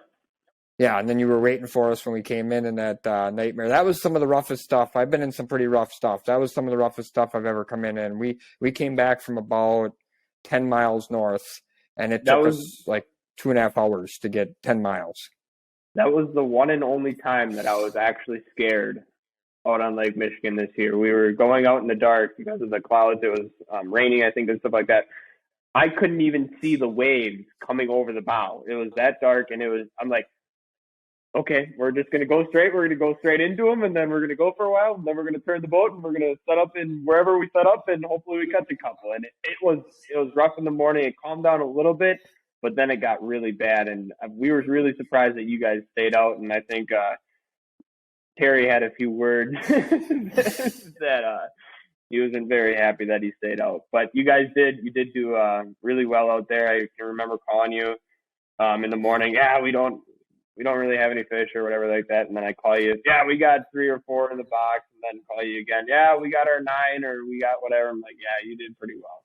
Yeah, and then you were waiting for us when we came in that nightmare. That was some of the roughest stuff. I've been in some pretty rough stuff. That was some of the roughest stuff I've ever come in. We came back from about 10 miles north, and it took us like 2.5 hours to get 10 miles. That was the one and only time that I was actually scared out on Lake Michigan this year. We were going out in the dark because of the clouds. It was raining, I think, and stuff like that. I couldn't even see the waves coming over the bow. It was that dark, and I'm like, okay, we're just going to go straight. We're going to go straight into them, and then we're going to go for a while, and then we're going to turn the boat, and we're going to set up in wherever we set up, and hopefully we catch a couple. And it was rough in the morning. It calmed down a little bit, but then it got really bad, and we were really surprised that you guys stayed out. And I think Terry had a few words that he wasn't very happy that he stayed out. But you guys did do really well out there. I can remember calling you in the morning. Yeah, we don't really have any fish or whatever like that. And then I call you, yeah, we got 3 or 4 in the box, and then call you again. Yeah, we got our 9 or we got whatever. I'm like, yeah, you did pretty well.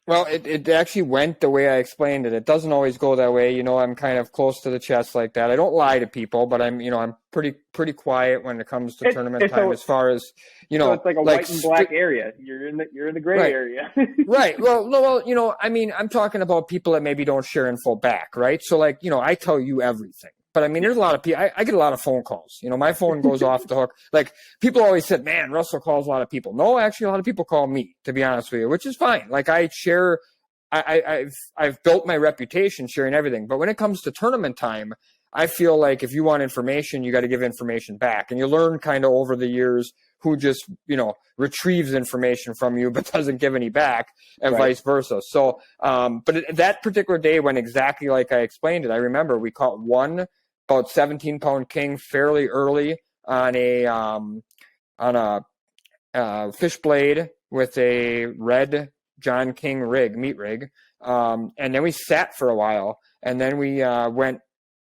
Well, it actually went the way I explained it. It doesn't always go that way. I'm kind of close to the chest like that. I don't lie to people, but I'm pretty quiet when it comes to tournament time as far as, So it's like a white and black area. You're in the gray area. Right. Well, I'm talking about people that maybe don't share info back, right? So I tell you everything. But I mean, there's a lot of people. I get a lot of phone calls. My phone goes off the hook. Like, people always said, man, Russell calls a lot of people. No, actually, a lot of people call me, to be honest with you, which is fine. Like, I've built my reputation sharing everything. But when it comes to tournament time, I feel like if you want information, you got to give information back. And you learn kind of over the years who just, retrieves information from you but doesn't give any back, and Right. vice versa. So, but that particular day went exactly like I explained it. I remember we caught one about 17-pound king fairly early on a fish blade with a red John King meat rig. And then we sat for a while, and then we went,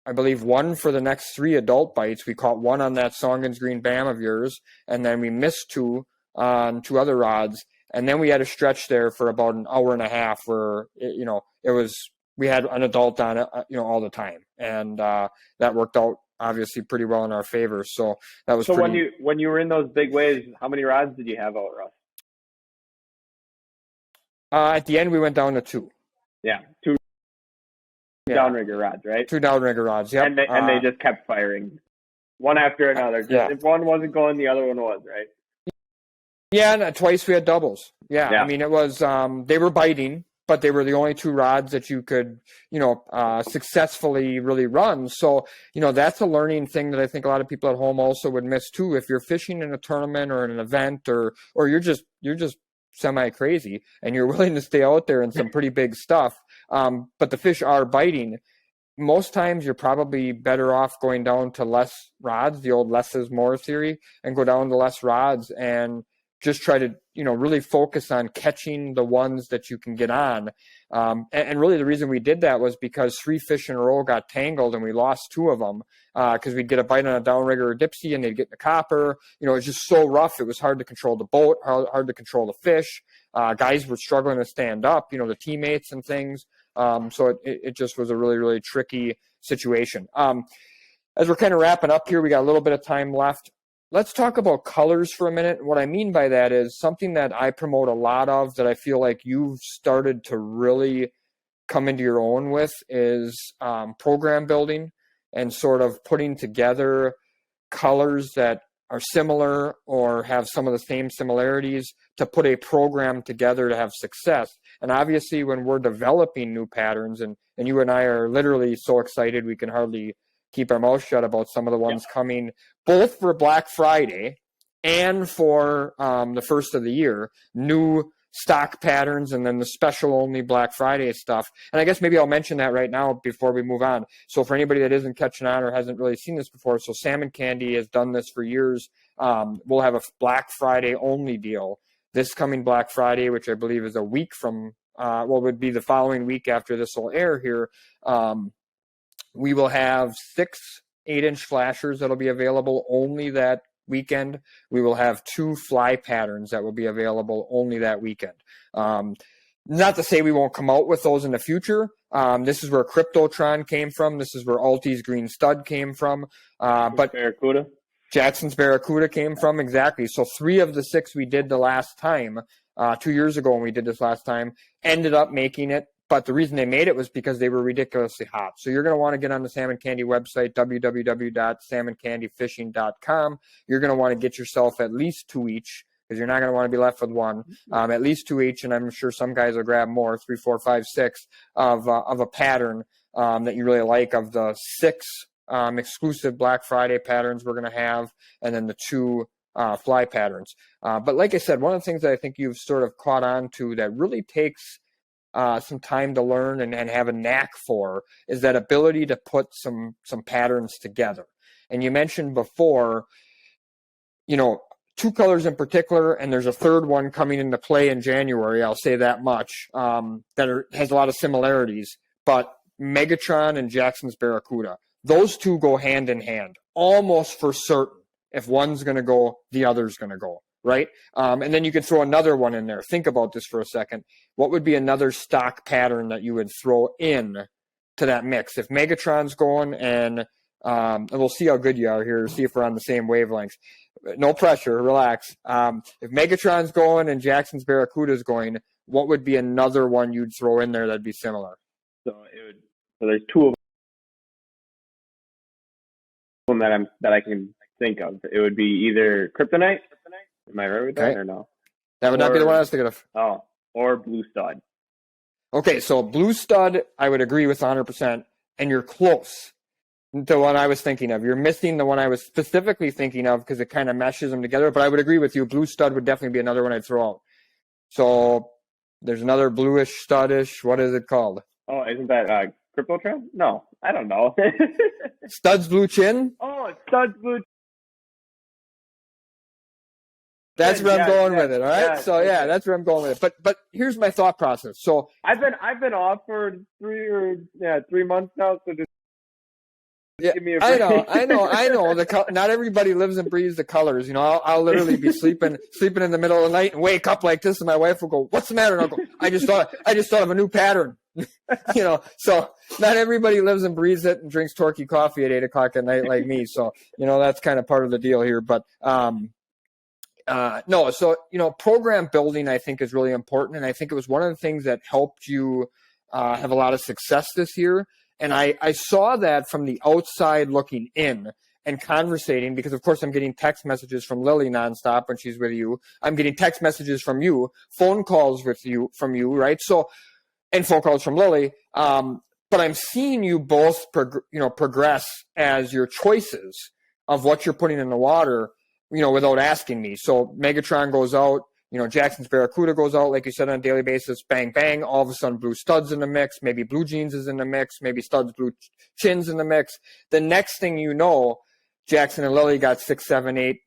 I believe, one for the next 3 adult bites. We caught one on that Songens Green Bam of yours, and then we missed 2 on 2 other rods. And then we had a stretch there for about an hour and a half where, we had an adult on it, all the time. And that worked out obviously pretty well in our favor. So that was So when you were in those big waves, how many rods did you have out, Russ? At the end, we went down to 2. Yeah, 2 downrigger rods, right? 2 downrigger rods, yep. And they just kept firing one after another. If one wasn't going, the other one was, right? Yeah, and twice we had doubles. Yeah. Yeah. I mean, it was, they were biting, but they were the only 2 rods that you could, successfully really run. So, that's a learning thing that I think a lot of people at home also would miss too. If you're fishing in a tournament or in an event, or you're just semi crazy and you're willing to stay out there in some pretty big stuff, but the fish are biting, most times you're probably better off going down to less rods, the old less is more theory, and go down to less rods and just try to, really focus on catching the ones that you can get on. And really the reason we did that was because 3 fish in a row got tangled and we lost 2 of them because we'd get a bite on a downrigger or dipsy and they'd get in the copper. It was just so rough. It was hard to control the boat, hard to control the fish. Guys were struggling to stand up, the teammates and things. So it just was a really, really tricky situation. As we're kind of wrapping up here, we got a little bit of time left. Let's talk about colors for a minute. What I mean by that is something that I promote a lot of that I feel like you've started to really come into your own with is program building and sort of putting together colors that are similar or have some of the same similarities to put a program together to have success. And obviously when we're developing new patterns, and you and I are literally so excited we can hardly keep our mouth shut about some of the ones coming both for Black Friday and for the first of the year, new stock patterns, and then the special only Black Friday stuff. And I guess maybe I'll mention that right now before we move on. So for anybody that isn't catching on or hasn't really seen this before, so Salmon Candy has done this for years. We'll have a Black Friday only deal this coming Black Friday, which I believe is a week from, would be the following week after this will air here. We will have 6 8-inch flashers that'll be available only that weekend. We will have 2 fly patterns that will be available only that weekend. Not to say we won't come out with those in the future. This is where Cryptotron came from. This is where Alte's Green Stud came from. But Barracuda. Jackson's Barracuda came from, exactly. So 3 of the 6 we did the last time, 2 years ago when we did this last time, ended up making it. But the reason they made it was because they were ridiculously hot. So you're going to want to get on the Salmon Candy website, www.salmoncandyfishing.com. You're going to want to get yourself at least 2 each, because you're not going to want to be left with one. At least 2 each, and I'm sure some guys will grab more, 3, 4, 5, 6 of a pattern that you really like, of the 6 exclusive Black Friday patterns we're going to have, and then the 2 fly patterns. But like I said, one of the things that I think you've sort of caught on to that really takes some time to learn and have a knack for is that ability to put some patterns together. And you mentioned before, 2 colors in particular, and there's a third one coming into play in January, I'll say that much, has a lot of similarities, but Megatron and Jackson's Barracuda, those 2 go hand in hand, almost for certain. If one's going to go, the other's going to go. Right? And then you could throw another one in there. Think about this for a second. What would be another stock pattern that you would throw in to that mix? If Megatron's going, and we'll see how good you are here, see if we're on the same wavelengths. No pressure, relax. If Megatron's going and Jackson's Barracuda's going, what would be another one you'd throw in there that'd be similar? So there's 2 of one that I can think of. It would be either kryptonite. Am I right with that or no? That would not be the one I was thinking of. Oh, or blue stud. Okay, so blue stud, I would agree with 100%, and you're close to the one I was thinking of. You're missing the one I was specifically thinking of because it kind of meshes them together, but I would agree with you. Blue stud would definitely be another one I'd throw out. So there's another bluish, studdish. What is it called? Oh, isn't that Crypto Trend? No, I don't know. Stud's Blue Chin? Oh, Stud's Blue. That's where I'm going with it, all right? So that's where I'm going with it. But here's my thought process. So I've been off for 3 months now, so just give me a break. I know. Not everybody lives and breathes the colors. You know, I'll literally be sleeping in the middle of the night and wake up like this, and my wife will go, "What's the matter?" And I'll go, I just thought of a new pattern." You know, so not everybody lives and breathes it and drinks Torquay coffee at 8 o'clock at night like me. So, you know, that's kind of part of the deal here. But no, so, you know, program building, I think, is really important. And I think it was one of the things that helped you have a lot of success this year. And I saw that from the outside looking in and conversating, because, of course, I'm getting text messages from Lily nonstop when she's with you. I'm getting text messages from you, phone calls from you, right? So, and phone calls from Lily. But I'm seeing you both, progress as your choices of what you're putting in the water, you know, without asking me. So Megatron goes out, you know, Jackson's Barracuda goes out, like you said, on a daily basis, bang, bang. All of a sudden, Blue Stud's in the mix. Maybe Blue Jeans is in the mix. Maybe Stud's Blue Chin's in the mix. The next thing you know, Jackson and Lily got 6, 7, 8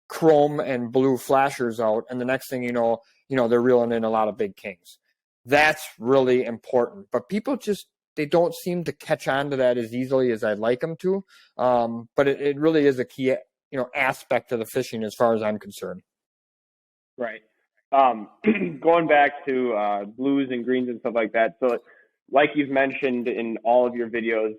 chrome and blue flashers out. And the next thing you know, they're reeling in a lot of big kings. That's really important. But people they don't seem to catch on to that as easily as I'd like them to. But it really is a key, aspect of the fishing as far as I'm concerned. Right. Going back to blues and greens and stuff like that. So like you've mentioned in all of your videos,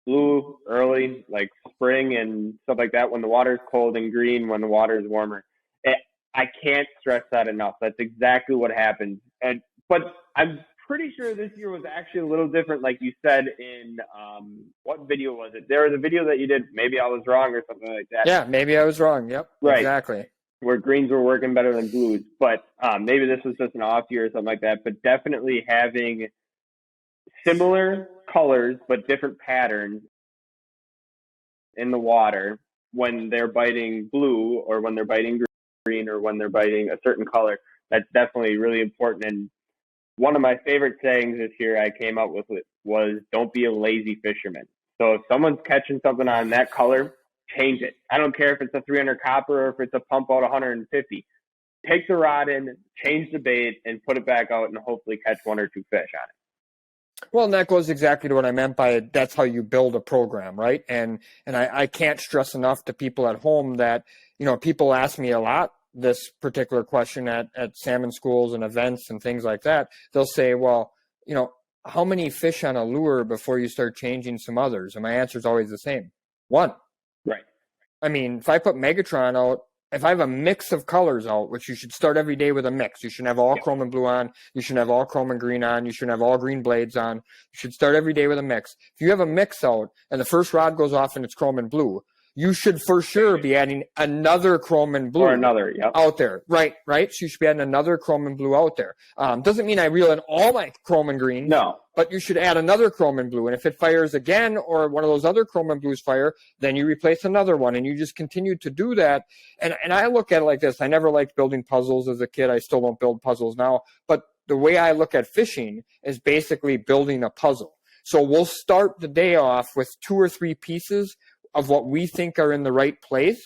blue early, like spring and stuff like that, when the water's cold, and green when the water is warmer. I can't stress that enough. That's exactly what happens. But I'm pretty sure this year was actually a little different, like you said in what video was it? There was a video that you did, maybe I was wrong or something like that. Yeah, maybe I was wrong. Yep, right. Exactly. Where greens were working better than blues. But maybe this was just an off year or something like that. But definitely having similar colors but different patterns in the water when they're biting blue or when they're biting green or when they're biting a certain color, that's definitely really important. And one of my favorite sayings this year I came up with was, don't be a lazy fisherman. So if someone's catching something on that color, change it. I don't care if it's a 300 copper or if it's a pump out 150. Take the rod in, change the bait, and put it back out and hopefully catch 1 or 2 fish on it. Well, and that goes exactly to what I meant by that's how you build a program, right? And I can't stress enough to people at home that, people ask me a lot this particular question at salmon schools and events and things like that. They'll say, well, how many fish on a lure before you start changing some others? And my answer is always the same. 1. Right. I mean, if I put Megatron out, if I have a mix of colors out, which you should start every day with a mix. You should have all chrome and blue on. You should have all chrome and green on. You should have all green blades on. You should start every day with a mix. If you have a mix out and the first rod goes off and it's chrome and blue, you should for sure be adding another chrome and blue out there. Right. So you should be adding another chrome and blue out there. Doesn't mean I reel in all my chrome and green. No. But you should add another chrome and blue. And if it fires again or one of those other chrome and blues fire, then you replace another one. And you just continue to do that. And I look at it like this. I never liked building puzzles as a kid. I still don't build puzzles now. But the way I look at fishing is basically building a puzzle. So we'll start the day off with 2 or 3 pieces of what we think are in the right place.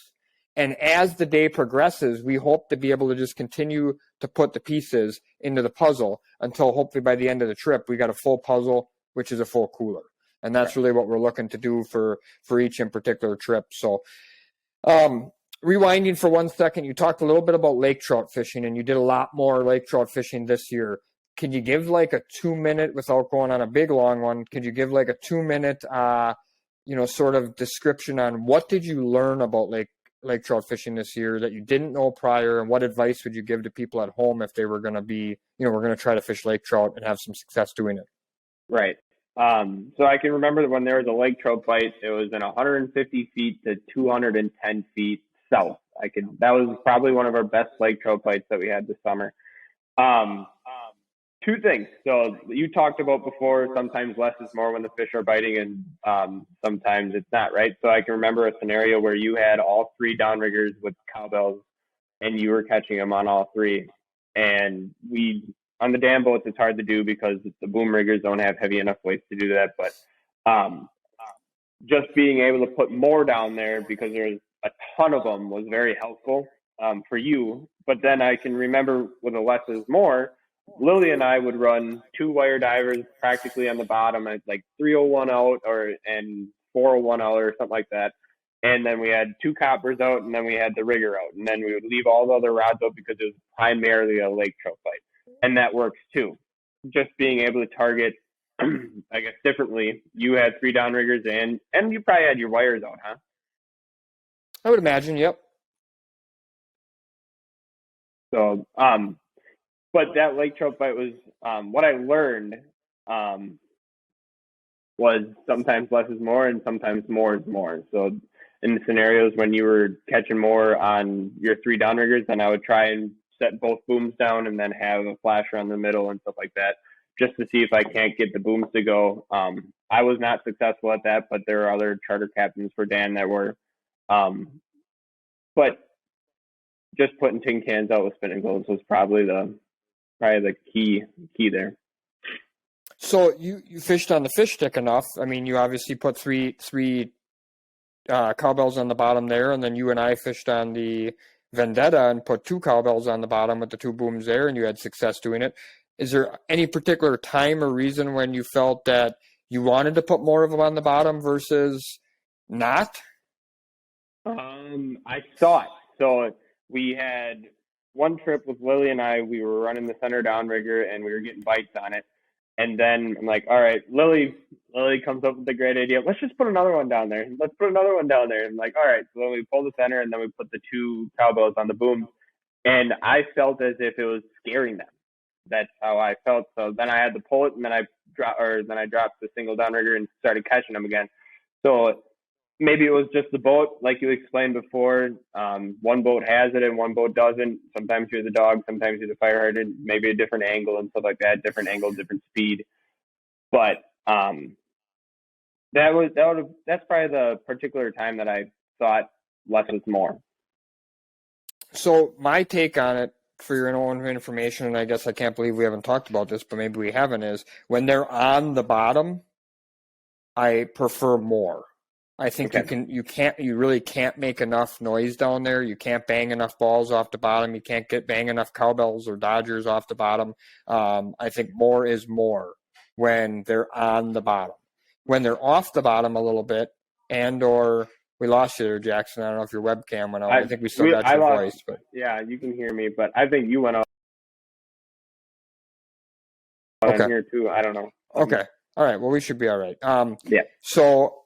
And as the day progresses, we hope to be able to just continue to put the pieces into the puzzle until hopefully by the end of the trip, we got a full puzzle, which is a full cooler. And that's really what we're looking to do for each in particular trip. So rewinding for 1 second, you talked a little bit about lake trout fishing, and you did a lot more lake trout fishing this year. Can you give like a 2-minute, without going on a big long one, could you give like a 2-minute sort of description on what did you learn about lake trout fishing this year that you didn't know prior, and what advice would you give to people at home if they were going to be, we're going to try to fish lake trout and have some success doing it? Right. So I can remember when there was a lake trout bite, it was in 150 feet to 210 feet south. That was probably one of our best lake trout bites that we had this summer. Um, Two things. So you talked about before, sometimes less is more when the fish are biting, and sometimes it's not, right? So I can remember a scenario where you had all three downriggers with cowbells, and you were catching them on all three. And on the dam boats, it's hard to do because the boom riggers don't have heavy enough weights to do that. But just being able to put more down there because there's a ton of them was very helpful for you. But then I can remember with the less is more, Lily and I would run two wire divers practically on the bottom at like 301 out and 401 out or something like that. And then we had two coppers out, and then we had the rigger out, and then we would leave all the other rods out because it was primarily a lake trout bite, and that works too. Just being able to target, I guess, differently. You had three downriggers, and you probably had your wires out, huh? I would imagine. Yep. So, but that lake trout bite was what I learned was sometimes less is more, and sometimes more is more. So in the scenarios when you were catching more on your three downriggers, then I would try and set both booms down and then have a flasher on the middle and stuff like that, just to see if I can't get the booms to go. I was not successful at that, but there are other charter captains for Dan that were. But just putting tin cans out with spinning gloves was probably the key there. So you fished on the fish stick enough. I mean, you obviously put three cowbells on the bottom there, and then you and I fished on the Vendetta and put two cowbells on the bottom with the two booms there, and you had success doing it. Is there any particular time or reason when you felt that you wanted to put more of them on the bottom versus not? I saw it. So we had one trip with Lily and I. We were running the center downrigger, and we were getting bites on it. And then I'm like, all right, Lily comes up with a great idea. Let's just put another one down there. Let's put another one down there. And I'm like, all right. So then we pull the center, and then we put the two cowbells on the booms. And I felt as if it was scaring them. That's how I felt. So then I had to pull it, and then I dropped the single downrigger and started catching them again. So maybe it was just the boat, like you explained before. One boat has it and one boat doesn't. Sometimes you're the dog, sometimes you're the fire hydrant, maybe a different angle and stuff like that, different angle, different speed. But that's probably the particular time that I thought less is more. So my take on it, for your own information, and I guess I can't believe we haven't talked about this, but maybe we haven't, is when they're on the bottom, I prefer more. I think Okay. you really can't make enough noise down there. You can't bang enough balls off the bottom. You can't bang enough cowbells or dodgers off the bottom. I think more is more when they're on the bottom. When they're off the bottom a little bit, or we lost you there, Jackson. I don't know if your webcam went out. I think we still got your voice. But yeah, you can hear me, but I think you went out okay. on here too. I don't know. Okay. All right. Well, we should be all right. Yeah. So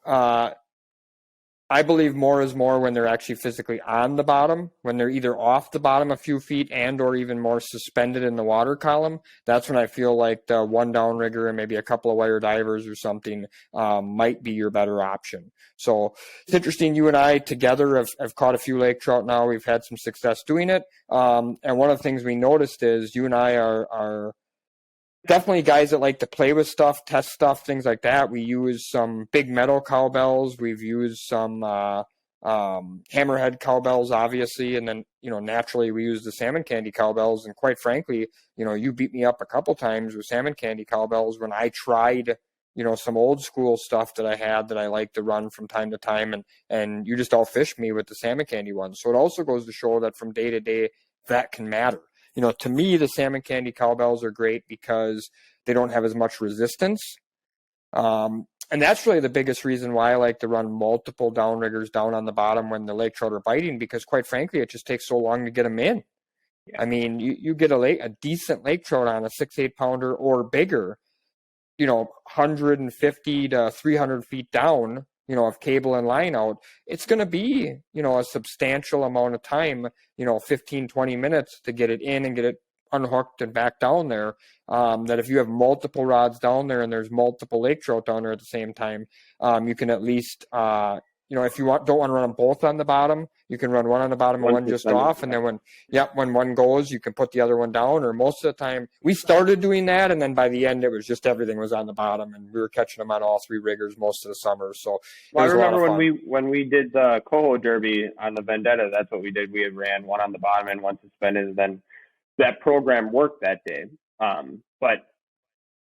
I believe more is more when they're actually physically on the bottom, when they're either off the bottom a few feet or even more suspended in the water column. That's when I feel like the one downrigger and maybe a couple of wire divers or something might be your better option. So it's interesting. You and I together have caught a few lake trout now. We've had some success doing it. And one of the things we noticed is you and I are definitely guys that like to play with stuff, test stuff, things like that. We use some big metal cowbells. We've used some hammerhead cowbells, obviously, and then naturally we use the salmon candy cowbells. And quite frankly, you beat me up a couple times with salmon candy cowbells when I tried some old school stuff that I had that I like to run from time to time, and you just outfished me with the salmon candy ones. So it also goes to show that from day to day that can matter. To me, the salmon candy cowbells are great because they don't have as much resistance. And that's really the biggest reason why I like to run multiple downriggers down on the bottom when the lake trout are biting, because quite frankly, it just takes so long to get them in. Yeah. I mean, you get a decent lake trout on a 6-8 pounder or bigger, 150 to 300 feet down, of cable and line out, it's going to be, a substantial amount of time, 15, 20 minutes to get it in and get it unhooked and back down there, that if you have multiple rods down there and there's multiple lake trout down there at the same time, you can at least, if you don't want to run them both on the bottom, you can run one on the bottom and one just off. And then when one goes, you can put the other one down. Or most of the time, we started doing that, and then by the end, it was just everything was on the bottom, and we were catching them on all three riggers most of the summer. So I remember when we did the Coho Derby on the Vendetta, that's what we did. We had ran one on the bottom and one suspended, and then that program worked that day. But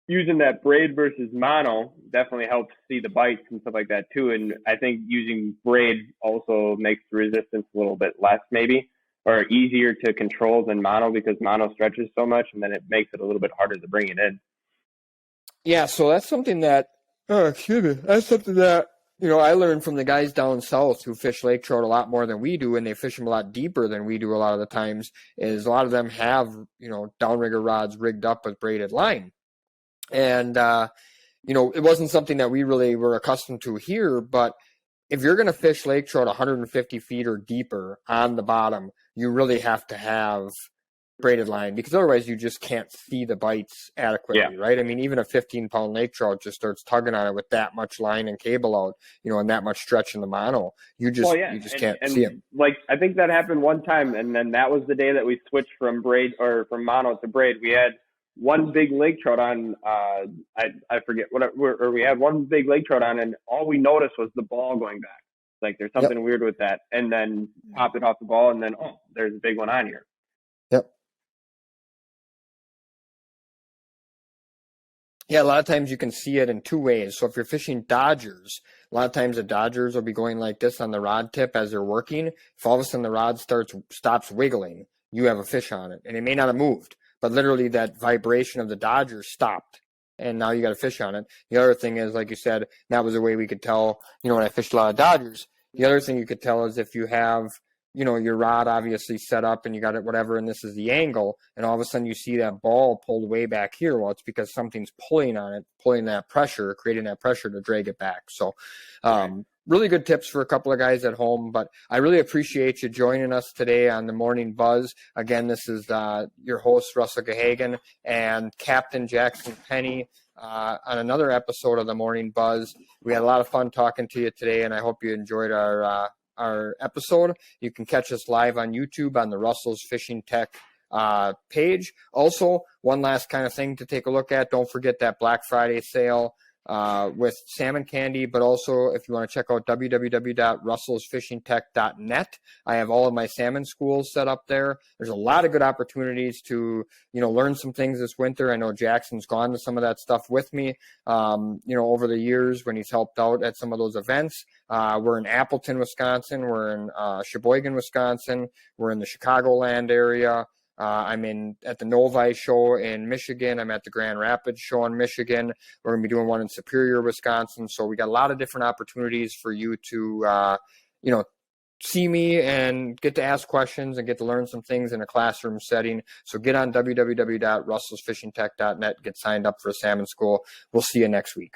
using that braid versus mono definitely helps see the bites and stuff like that too. And I think using braid also makes the resistance a little bit less maybe, or easier to control than mono, because mono stretches so much and then it makes it a little bit harder to bring it in. Yeah, so that's something that, I learned from the guys down south who fish lake trout a lot more than we do, and they fish them a lot deeper than we do a lot of the times, is a lot of them have, downrigger rods rigged up with braided line. And, it wasn't something that we really were accustomed to here, but if you're going to fish lake trout 150 feet or deeper on the bottom, you really have to have braided line, because otherwise you just can't see the bites adequately, right? I mean, even a 15-pound lake trout just starts tugging on it with that much line and cable out, and that much stretch in the mono. You just can't see them. Like, I think that happened one time, and then that was the day that we switched from mono to braid. We had one big lake trout on, I forget or we had one big lake trout on, and all we noticed was the ball going back. Like, there's something weird with that, and then popped it off the ball, and then there's a big one on here. Yep. Yeah, a lot of times you can see it in two ways. So if you're fishing dodgers, a lot of times the dodgers will be going like this on the rod tip as they're working. If all of a sudden the rod stops wiggling, you have a fish on it, and it may not have moved, but literally that vibration of the dodger stopped, and now you got a fish on it. The other thing is, like you said, that was a way we could tell, when I fished a lot of dodgers, the other thing you could tell is if you have, your rod obviously set up and you got it whatever, and this is the angle, and all of a sudden you see that ball pulled way back here. Well, it's because something's pulling on it, pulling that pressure, creating that pressure to drag it back. So, really good tips for a couple of guys at home, but I really appreciate you joining us today on the Morning Buzz. Again, this is your host, Russell Gahagan, and Captain Jaxon Penny on another episode of the Morning Buzz. We had a lot of fun talking to you today, and I hope you enjoyed our episode. You can catch us live on YouTube on the Russell's Fishing Tech page. Also, one last kind of thing to take a look at, don't forget that Black Friday sale with salmon candy, but also if you want to check out www.russellsfishingtech.net, I have all of my salmon schools set up there. There's a lot of good opportunities to, learn some things this winter. I know Jackson's gone to some of that stuff with me, over the years when he's helped out at some of those events. We're in Appleton, Wisconsin. We're in Sheboygan, Wisconsin. We're in the Chicagoland area. I'm at the Novi show in Michigan. I'm at the Grand Rapids show in Michigan. We're going to be doing one in Superior, Wisconsin. So we got a lot of different opportunities for you to, see me and get to ask questions and get to learn some things in a classroom setting. So get on www.russellsfishingtech.net, get signed up for a salmon school. We'll see you next week.